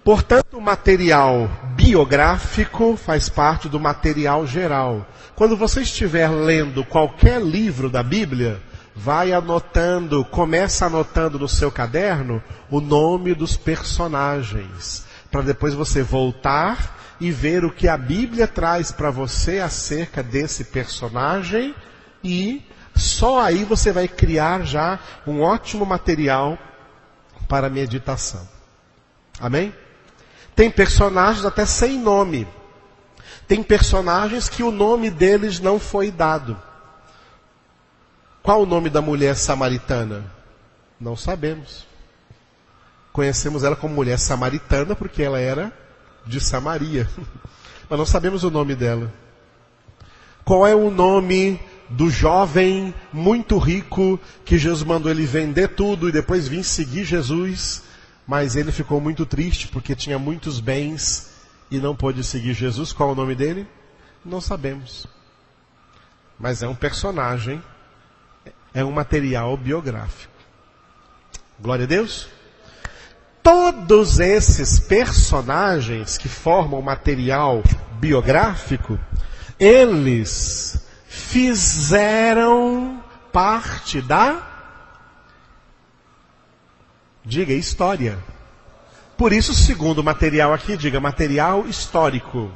Portanto, o material biográfico faz parte do material geral. Quando você estiver lendo qualquer livro da Bíblia, vai anotando, começa anotando no seu caderno o nome dos personagens, para depois você voltar e ver o que a Bíblia traz para você acerca desse personagem, e só aí você vai criar já um ótimo material para meditação. Amém? Tem personagens até sem nome. Tem personagens que o nome deles não foi dado. Qual o nome da mulher samaritana? Não sabemos. Conhecemos ela como mulher samaritana porque ela era de Samaria. Mas não sabemos o nome dela. Qual é o nome do jovem muito rico que Jesus mandou ele vender tudo e depois vir seguir Jesus? Mas ele ficou muito triste porque tinha muitos bens e não pôde seguir Jesus. Qual é o nome dele? Não sabemos. Mas é um personagem, é um material biográfico. Glória a Deus. Todos esses personagens que formam material biográfico, eles fizeram parte da, diga, história. Por isso, segundo o material aqui, diga, material histórico.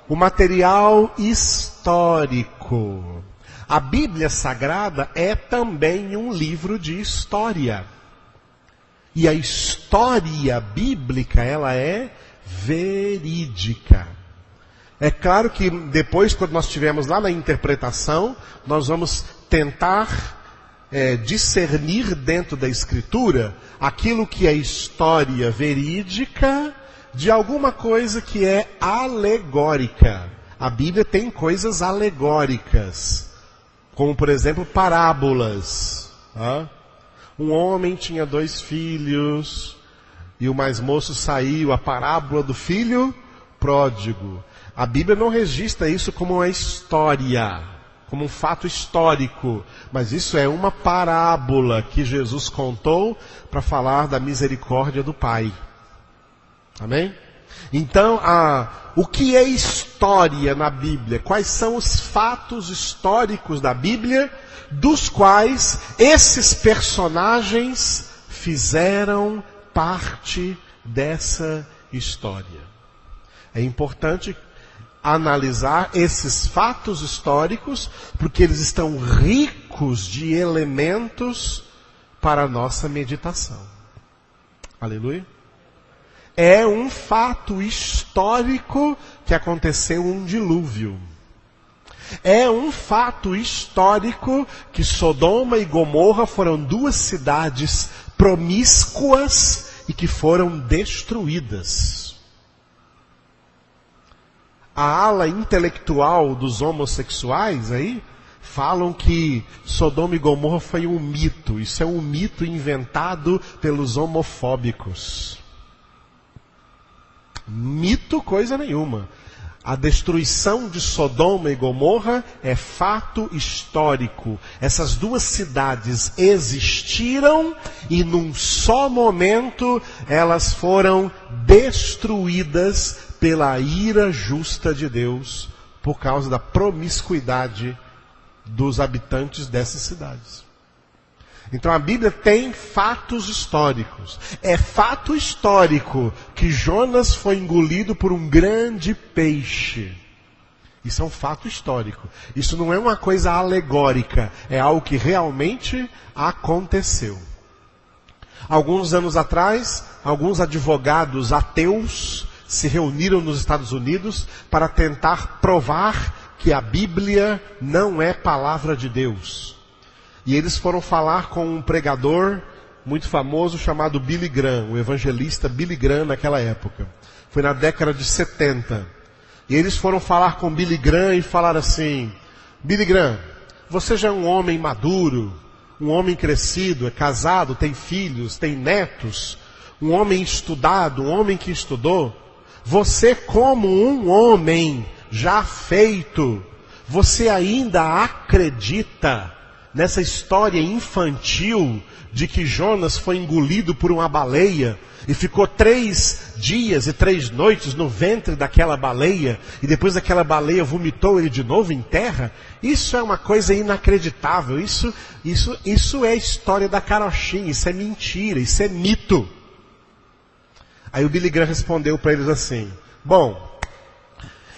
O material histórico. A Bíblia Sagrada é também um livro de história. E a história bíblica, ela é verídica. É claro que depois, quando nós estivermos lá na interpretação, nós vamos tentar discernir dentro da Escritura aquilo que é história verídica de alguma coisa que é alegórica. A Bíblia tem coisas alegóricas, como por exemplo parábolas. Um homem tinha 2 filhos e o mais moço saiu, a parábola do filho pródigo. A Bíblia não registra isso como uma história, como um fato histórico, mas isso é uma parábola que Jesus contou para falar da misericórdia do Pai. Amém? Então, o que é história na Bíblia? Quais são os fatos históricos da Bíblia, dos quais esses personagens fizeram parte dessa história? É importante analisar esses fatos históricos, porque eles estão ricos de elementos para a nossa meditação. Aleluia. É um fato histórico que aconteceu um dilúvio. É um fato histórico que Sodoma e Gomorra foram 2 cidades promíscuas e que foram destruídas. A ala intelectual dos homossexuais aí falam que Sodoma e Gomorra foi um mito. Isso é um mito inventado pelos homofóbicos. Mito coisa nenhuma. A destruição de Sodoma e Gomorra é fato histórico. Essas 2 cidades existiram e num só momento elas foram destruídas pela ira justa de Deus por causa da promiscuidade dos habitantes dessas cidades. Então a Bíblia tem fatos históricos. É fato histórico que Jonas foi engolido por um grande peixe. Isso é um fato histórico. Isso não é uma coisa alegórica. É algo que realmente aconteceu. Alguns anos atrás, alguns advogados ateus se reuniram nos Estados Unidos para tentar provar que a Bíblia não é palavra de Deus. E eles foram falar com um pregador muito famoso chamado Billy Graham, o evangelista Billy Graham naquela época. Foi na década de 70. E eles foram falar com Billy Graham e falaram assim: Billy Graham, você já é um homem maduro, um homem crescido, é casado, tem filhos, tem netos, um homem estudado, um homem que estudou. Você, como um homem já feito, você ainda acredita nessa história infantil de que Jonas foi engolido por uma baleia e ficou 3 dias e 3 noites no ventre daquela baleia, e depois daquela baleia vomitou ele de novo em terra, isso é uma coisa inacreditável, isso é a história da carochinha, isso é mentira, isso é mito. Aí o Billy Graham respondeu para eles assim: bom,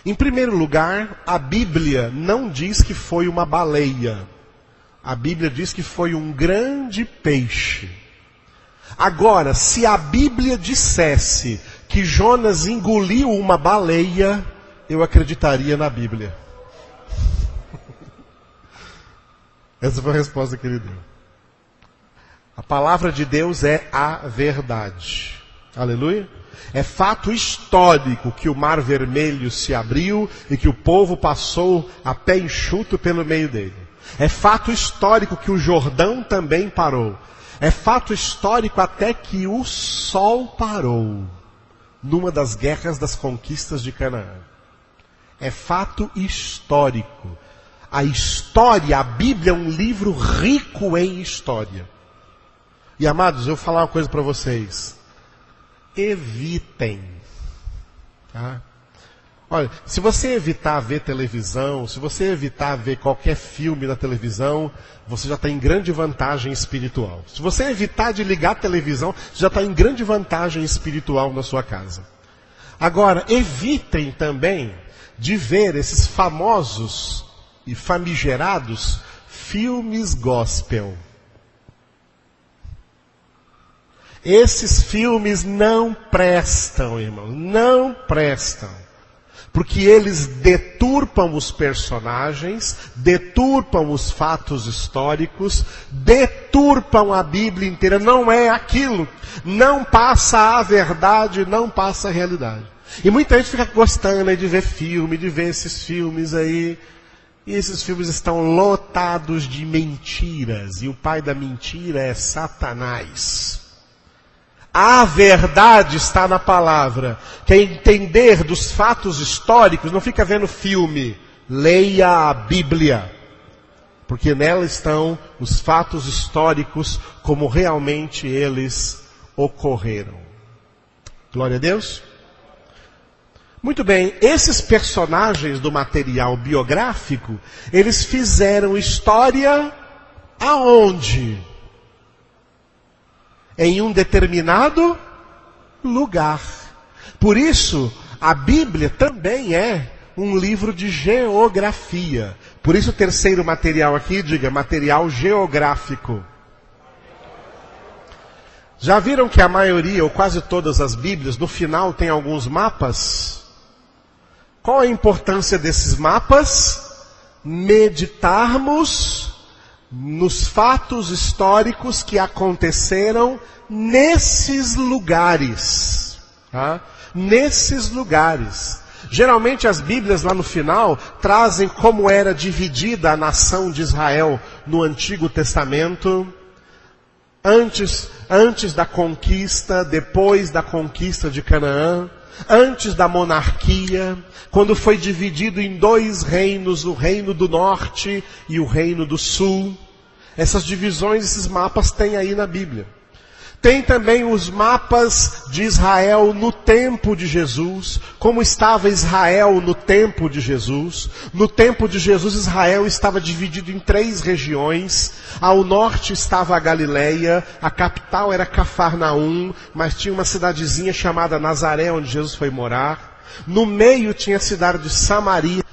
em primeiro lugar, a Bíblia não diz que foi uma baleia. A Bíblia diz que foi um grande peixe. Agora, se a Bíblia dissesse que Jonas engoliu uma baleia, eu acreditaria na Bíblia. Essa foi a resposta que ele deu. A palavra de Deus é a verdade. Aleluia. É fato histórico que o Mar Vermelho se abriu e que o povo passou a pé enxuto pelo meio dele. É fato histórico que o Jordão também parou. É fato histórico até que o sol parou numa das guerras das conquistas de Canaã. É fato histórico. A história, a Bíblia é um livro rico em história. E amados, eu vou falar uma coisa para vocês. Evitem. Tá? Olha, se você evitar ver televisão, se você evitar ver qualquer filme na televisão, você já está em grande vantagem espiritual. Se você evitar de ligar a televisão, você já está em grande vantagem espiritual na sua casa. Agora, evitem também de ver esses famosos e famigerados filmes gospel. Esses filmes não prestam, irmãos, não prestam. Porque eles deturpam os personagens, deturpam os fatos históricos, deturpam a Bíblia inteira. Não é aquilo. Não passa a verdade, não passa a realidade. E muita gente fica gostando aí de ver filme, de ver esses filmes aí. E esses filmes estão lotados de mentiras. E o pai da mentira é Satanás. A verdade está na palavra. Quer entender dos fatos históricos, não fica vendo filme. Leia a Bíblia. Porque nela estão os fatos históricos como realmente eles ocorreram. Glória a Deus. Muito bem, esses personagens do material biográfico, eles fizeram história aonde? Em um determinado lugar. Por isso, a Bíblia também é um livro de geografia. Por isso o terceiro material aqui, diga, material geográfico. Já viram que a maioria, ou quase todas as Bíblias, no final tem alguns mapas? Qual a importância desses mapas? Meditarmos nos fatos históricos que aconteceram nesses lugares. Tá? Nesses lugares. Geralmente as Bíblias lá no final trazem como era dividida a nação de Israel no Antigo Testamento. Antes da conquista, depois da conquista de Canaã, antes da monarquia, quando foi dividido em 2 reinos, o reino do norte e o reino do sul. Essas divisões, esses mapas tem aí na Bíblia. Tem também os mapas de Israel no tempo de Jesus, como estava Israel no tempo de Jesus. No tempo de Jesus, Israel estava dividido em 3 regiões. Ao norte estava a Galileia, a capital era Cafarnaum, mas tinha uma cidadezinha chamada Nazaré, onde Jesus foi morar. No meio tinha a cidade de Samaria,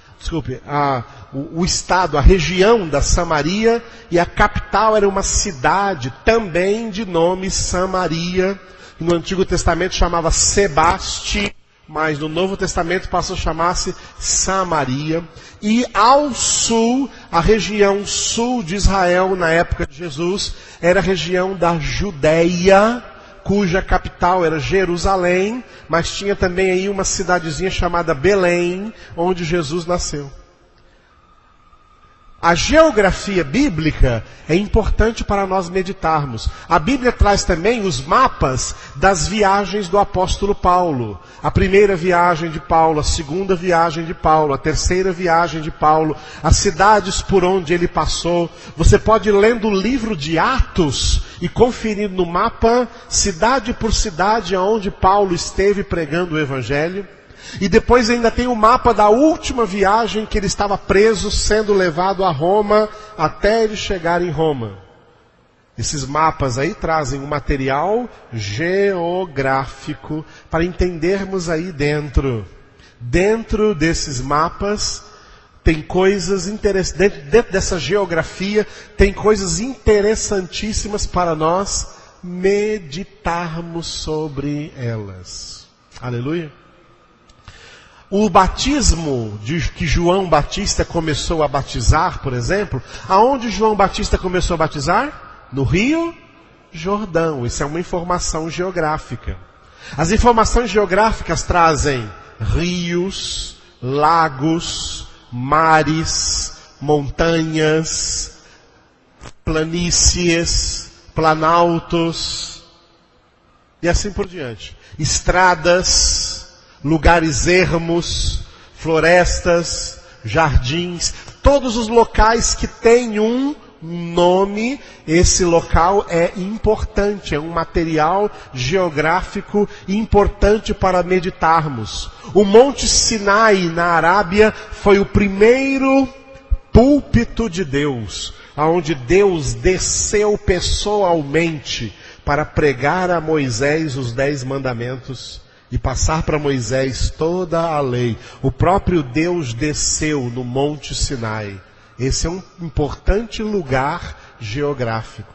o estado, a região da Samaria, e a capital era uma cidade também de nome Samaria, que no Antigo Testamento chamava Sebaste, mas no Novo Testamento passou a chamar-se Samaria. E ao sul, a região sul de Israel, na época de Jesus, era a região da Judeia, cuja capital era Jerusalém, mas tinha também aí uma cidadezinha chamada Belém, onde Jesus nasceu. A geografia bíblica é importante para nós meditarmos. A Bíblia traz também os mapas das viagens do apóstolo Paulo. A primeira viagem de Paulo, a segunda viagem de Paulo, a terceira viagem de Paulo, as cidades por onde ele passou. Você pode ir lendo o livro de Atos e conferir no mapa, cidade por cidade, onde Paulo esteve pregando o Evangelho. E depois ainda tem o mapa da última viagem que ele estava preso, sendo levado a Roma, até ele chegar em Roma. Esses mapas aí trazem um material geográfico para entendermos aí dentro. Dentro desses mapas tem coisas interessantes, dentro dessa geografia tem coisas interessantíssimas para nós meditarmos sobre elas. Aleluia. O batismo que João Batista começou a batizar, por exemplo, aonde João Batista começou a batizar? No Rio Jordão. Isso é uma informação geográfica. As informações geográficas trazem rios, lagos, mares, montanhas, planícies, planaltos e assim por diante. Estradas, lugares ermos, florestas, jardins, todos os locais que têm um nome, esse local é importante, é um material geográfico importante para meditarmos. O Monte Sinai, na Arábia, foi o primeiro púlpito de Deus, aonde Deus desceu pessoalmente para pregar a Moisés os 10 mandamentos e passar para Moisés toda a lei. O próprio Deus desceu no Monte Sinai. Esse é um importante lugar geográfico.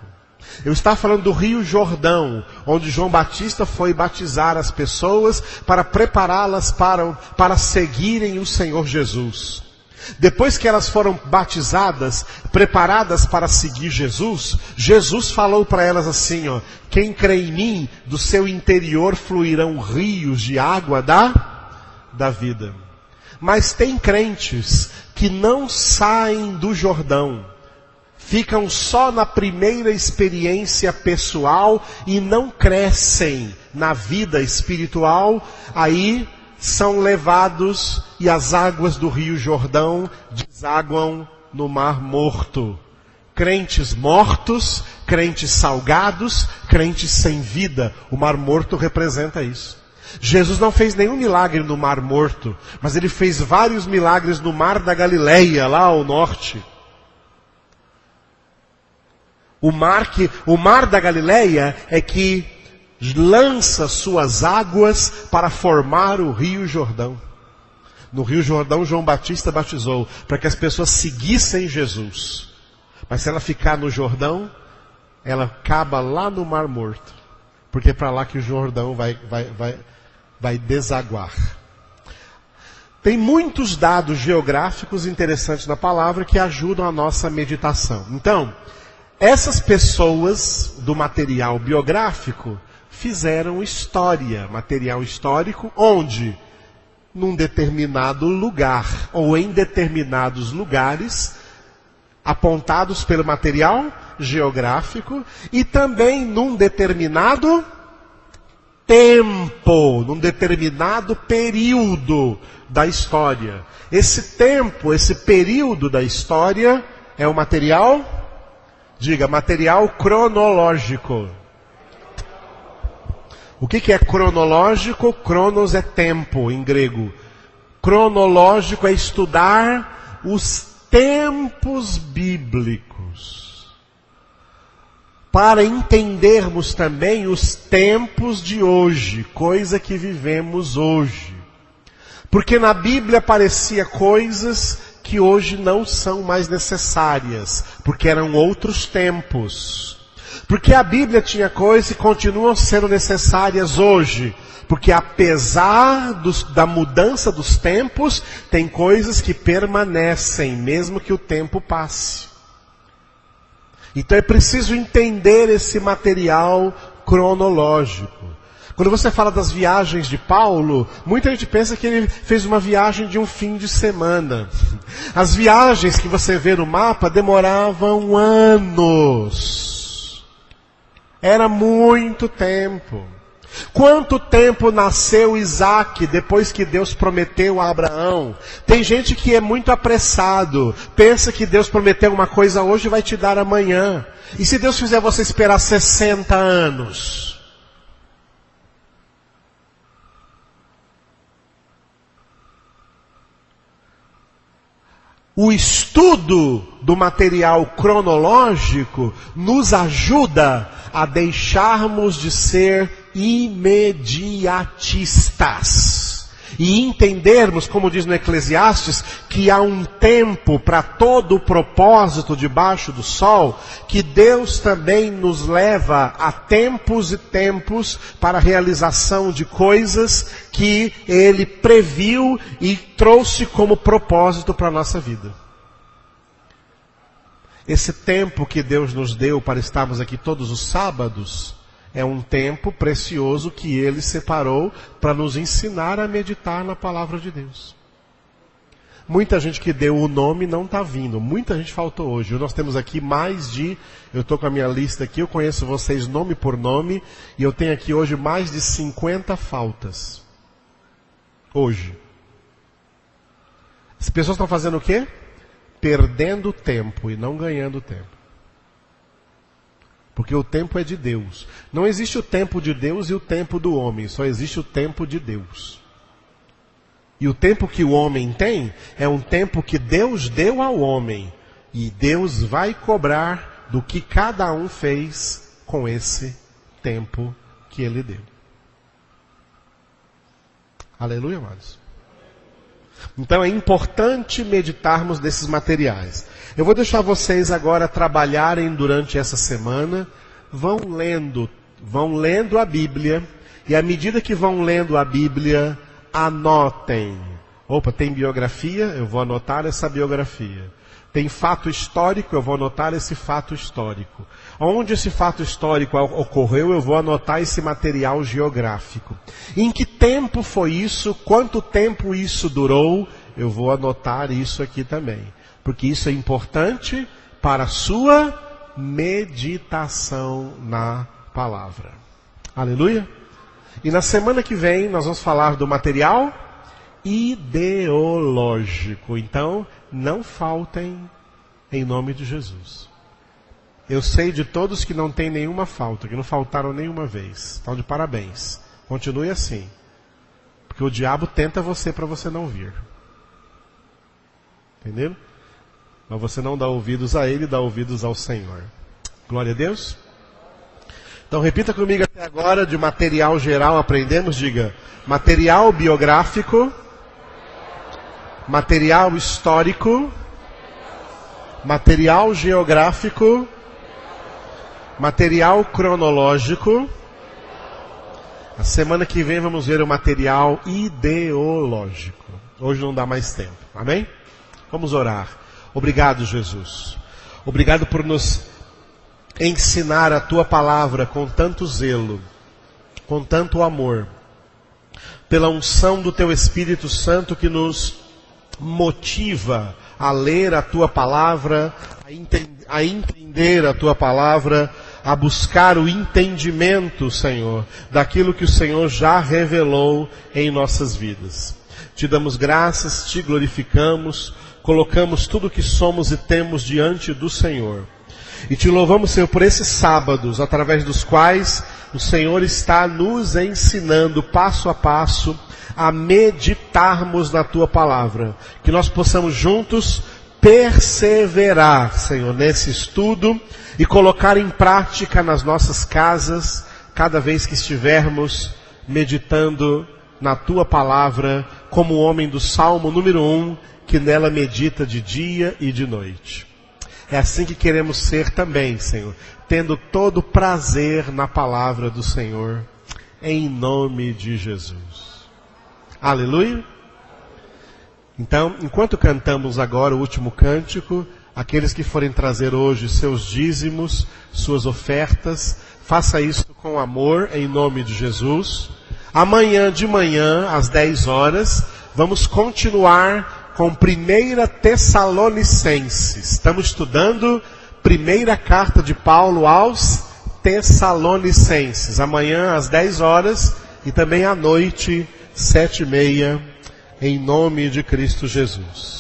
Eu estava falando do Rio Jordão, onde João Batista foi batizar as pessoas para prepará-las para seguirem o Senhor Jesus. Depois que elas foram batizadas, preparadas para seguir Jesus, Jesus falou para elas assim, ó: quem crê em mim, do seu interior fluirão rios de água da vida. Mas tem crentes que não saem do Jordão, ficam só na primeira experiência pessoal e não crescem na vida espiritual, aí são levados e as águas do Rio Jordão desaguam no Mar Morto. Crentes mortos, crentes salgados, crentes sem vida. O Mar Morto representa isso. Jesus não fez nenhum milagre no Mar Morto, mas ele fez vários milagres no Mar da Galileia, lá ao norte. O mar da Galileia é que lança suas águas para formar o Rio Jordão. No Rio Jordão, João Batista batizou, para que as pessoas seguissem Jesus. Mas se ela ficar no Jordão, ela acaba lá no Mar Morto. Porque é para lá que o Jordão vai desaguar. Tem muitos dados geográficos interessantes na palavra que ajudam a nossa meditação. Então, essas pessoas do material biográfico fizeram história, material histórico, onde? Num determinado lugar, ou em determinados lugares, apontados pelo material geográfico, e também num determinado tempo, num determinado período da história. Esse tempo, esse período da história é o material, diga, material cronológico. O que é cronológico? Cronos é tempo em grego. Cronológico é estudar os tempos bíblicos, para entendermos também os tempos de hoje, coisa que vivemos hoje. Porque na Bíblia aparecia coisas que hoje não são mais necessárias, porque eram outros tempos. Porque a Bíblia tinha coisas que continuam sendo necessárias hoje, porque apesar da mudança dos tempos, tem coisas que permanecem, mesmo que o tempo passe. Então é preciso entender esse material cronológico. Quando você fala das viagens de Paulo, muita gente pensa que ele fez uma viagem de um fim de semana. As viagens que você vê no mapa demoravam anos. Era muito tempo. Quanto tempo nasceu Isaac depois que Deus prometeu a Abraão? Tem gente que é muito apressado, pensa que Deus prometeu uma coisa hoje e vai te dar amanhã. E se Deus fizer você esperar 60 anos? O estudo do material cronológico nos ajuda a deixarmos de ser imediatistas e entendermos, como diz no Eclesiastes, que há um tempo para todo o propósito debaixo do sol, que Deus também nos leva a tempos e tempos para a realização de coisas que Ele previu e trouxe como propósito para a nossa vida. Esse tempo que Deus nos deu para estarmos aqui todos os sábados é um tempo precioso que Ele separou para nos ensinar a meditar na palavra de Deus. Muita gente que deu o nome não está vindo, muita gente faltou hoje. Nós temos aqui eu estou com a minha lista aqui, eu conheço vocês nome por nome, e eu tenho aqui hoje mais de 50 faltas. Hoje. As pessoas estão fazendo o quê? Perdendo tempo e não ganhando tempo. Porque o tempo é de Deus. Não existe o tempo de Deus e o tempo do homem. Só existe o tempo de Deus. E o tempo que o homem tem é um tempo que Deus deu ao homem. E Deus vai cobrar do que cada um fez com esse tempo que Ele deu. Aleluia, amados. Então é importante meditarmos desses materiais. Eu vou deixar vocês agora trabalharem durante essa semana. Vão lendo a Bíblia. E à medida que vão lendo a Bíblia, anotem. Opa, tem biografia? Eu vou anotar essa biografia. Tem fato histórico? Eu vou anotar esse fato histórico. Onde esse fato histórico ocorreu, eu vou anotar esse material geográfico. Em que tempo foi isso? Quanto tempo isso durou? Eu vou anotar isso aqui também. Porque isso é importante para a sua meditação na palavra. Aleluia? E na semana que vem nós vamos falar do material ideológico. Então, não faltem em nome de Jesus. Eu sei de todos que não tem nenhuma falta, que não faltaram nenhuma vez. Estão de parabéns. Continue assim. Porque o diabo tenta você para você não vir. Entendeu? Mas você não dá ouvidos a ele, dá ouvidos ao Senhor. Glória a Deus. Então repita comigo até agora, de material geral aprendemos, diga, material biográfico, material histórico, material geográfico, material cronológico. A semana que vem vamos ver o material ideológico. Hoje não dá mais tempo, amém? Vamos orar. Obrigado, Jesus. Obrigado por nos ensinar a Tua palavra com tanto zelo, com tanto amor, pela unção do Teu Espírito Santo que nos motiva a ler a Tua palavra, a entender a Tua palavra, a buscar o entendimento, Senhor, daquilo que o Senhor já revelou em nossas vidas. Te damos graças, Te glorificamos, colocamos tudo o que somos e temos diante do Senhor. E Te louvamos, Senhor, por esses sábados, através dos quais o Senhor está nos ensinando passo a passo a meditarmos na Tua palavra. Que nós possamos juntos perseverar, Senhor, nesse estudo e colocar em prática nas nossas casas, cada vez que estivermos meditando na Tua palavra, como o homem do Salmo número 1, que nela medita de dia e de noite. É assim que queremos ser também, Senhor, tendo todo prazer na palavra do Senhor, em nome de Jesus. Aleluia? Então, enquanto cantamos agora o último cântico, aqueles que forem trazer hoje seus dízimos, suas ofertas, Faça isso com amor, em nome de Jesus. Amanhã de manhã, às 10 horas, vamos continuar com 1 Tessalonicenses. Estamos estudando primeira carta de Paulo aos Tessalonicenses. Amanhã às 10 horas e também à noite, 7h30, em nome de Cristo Jesus.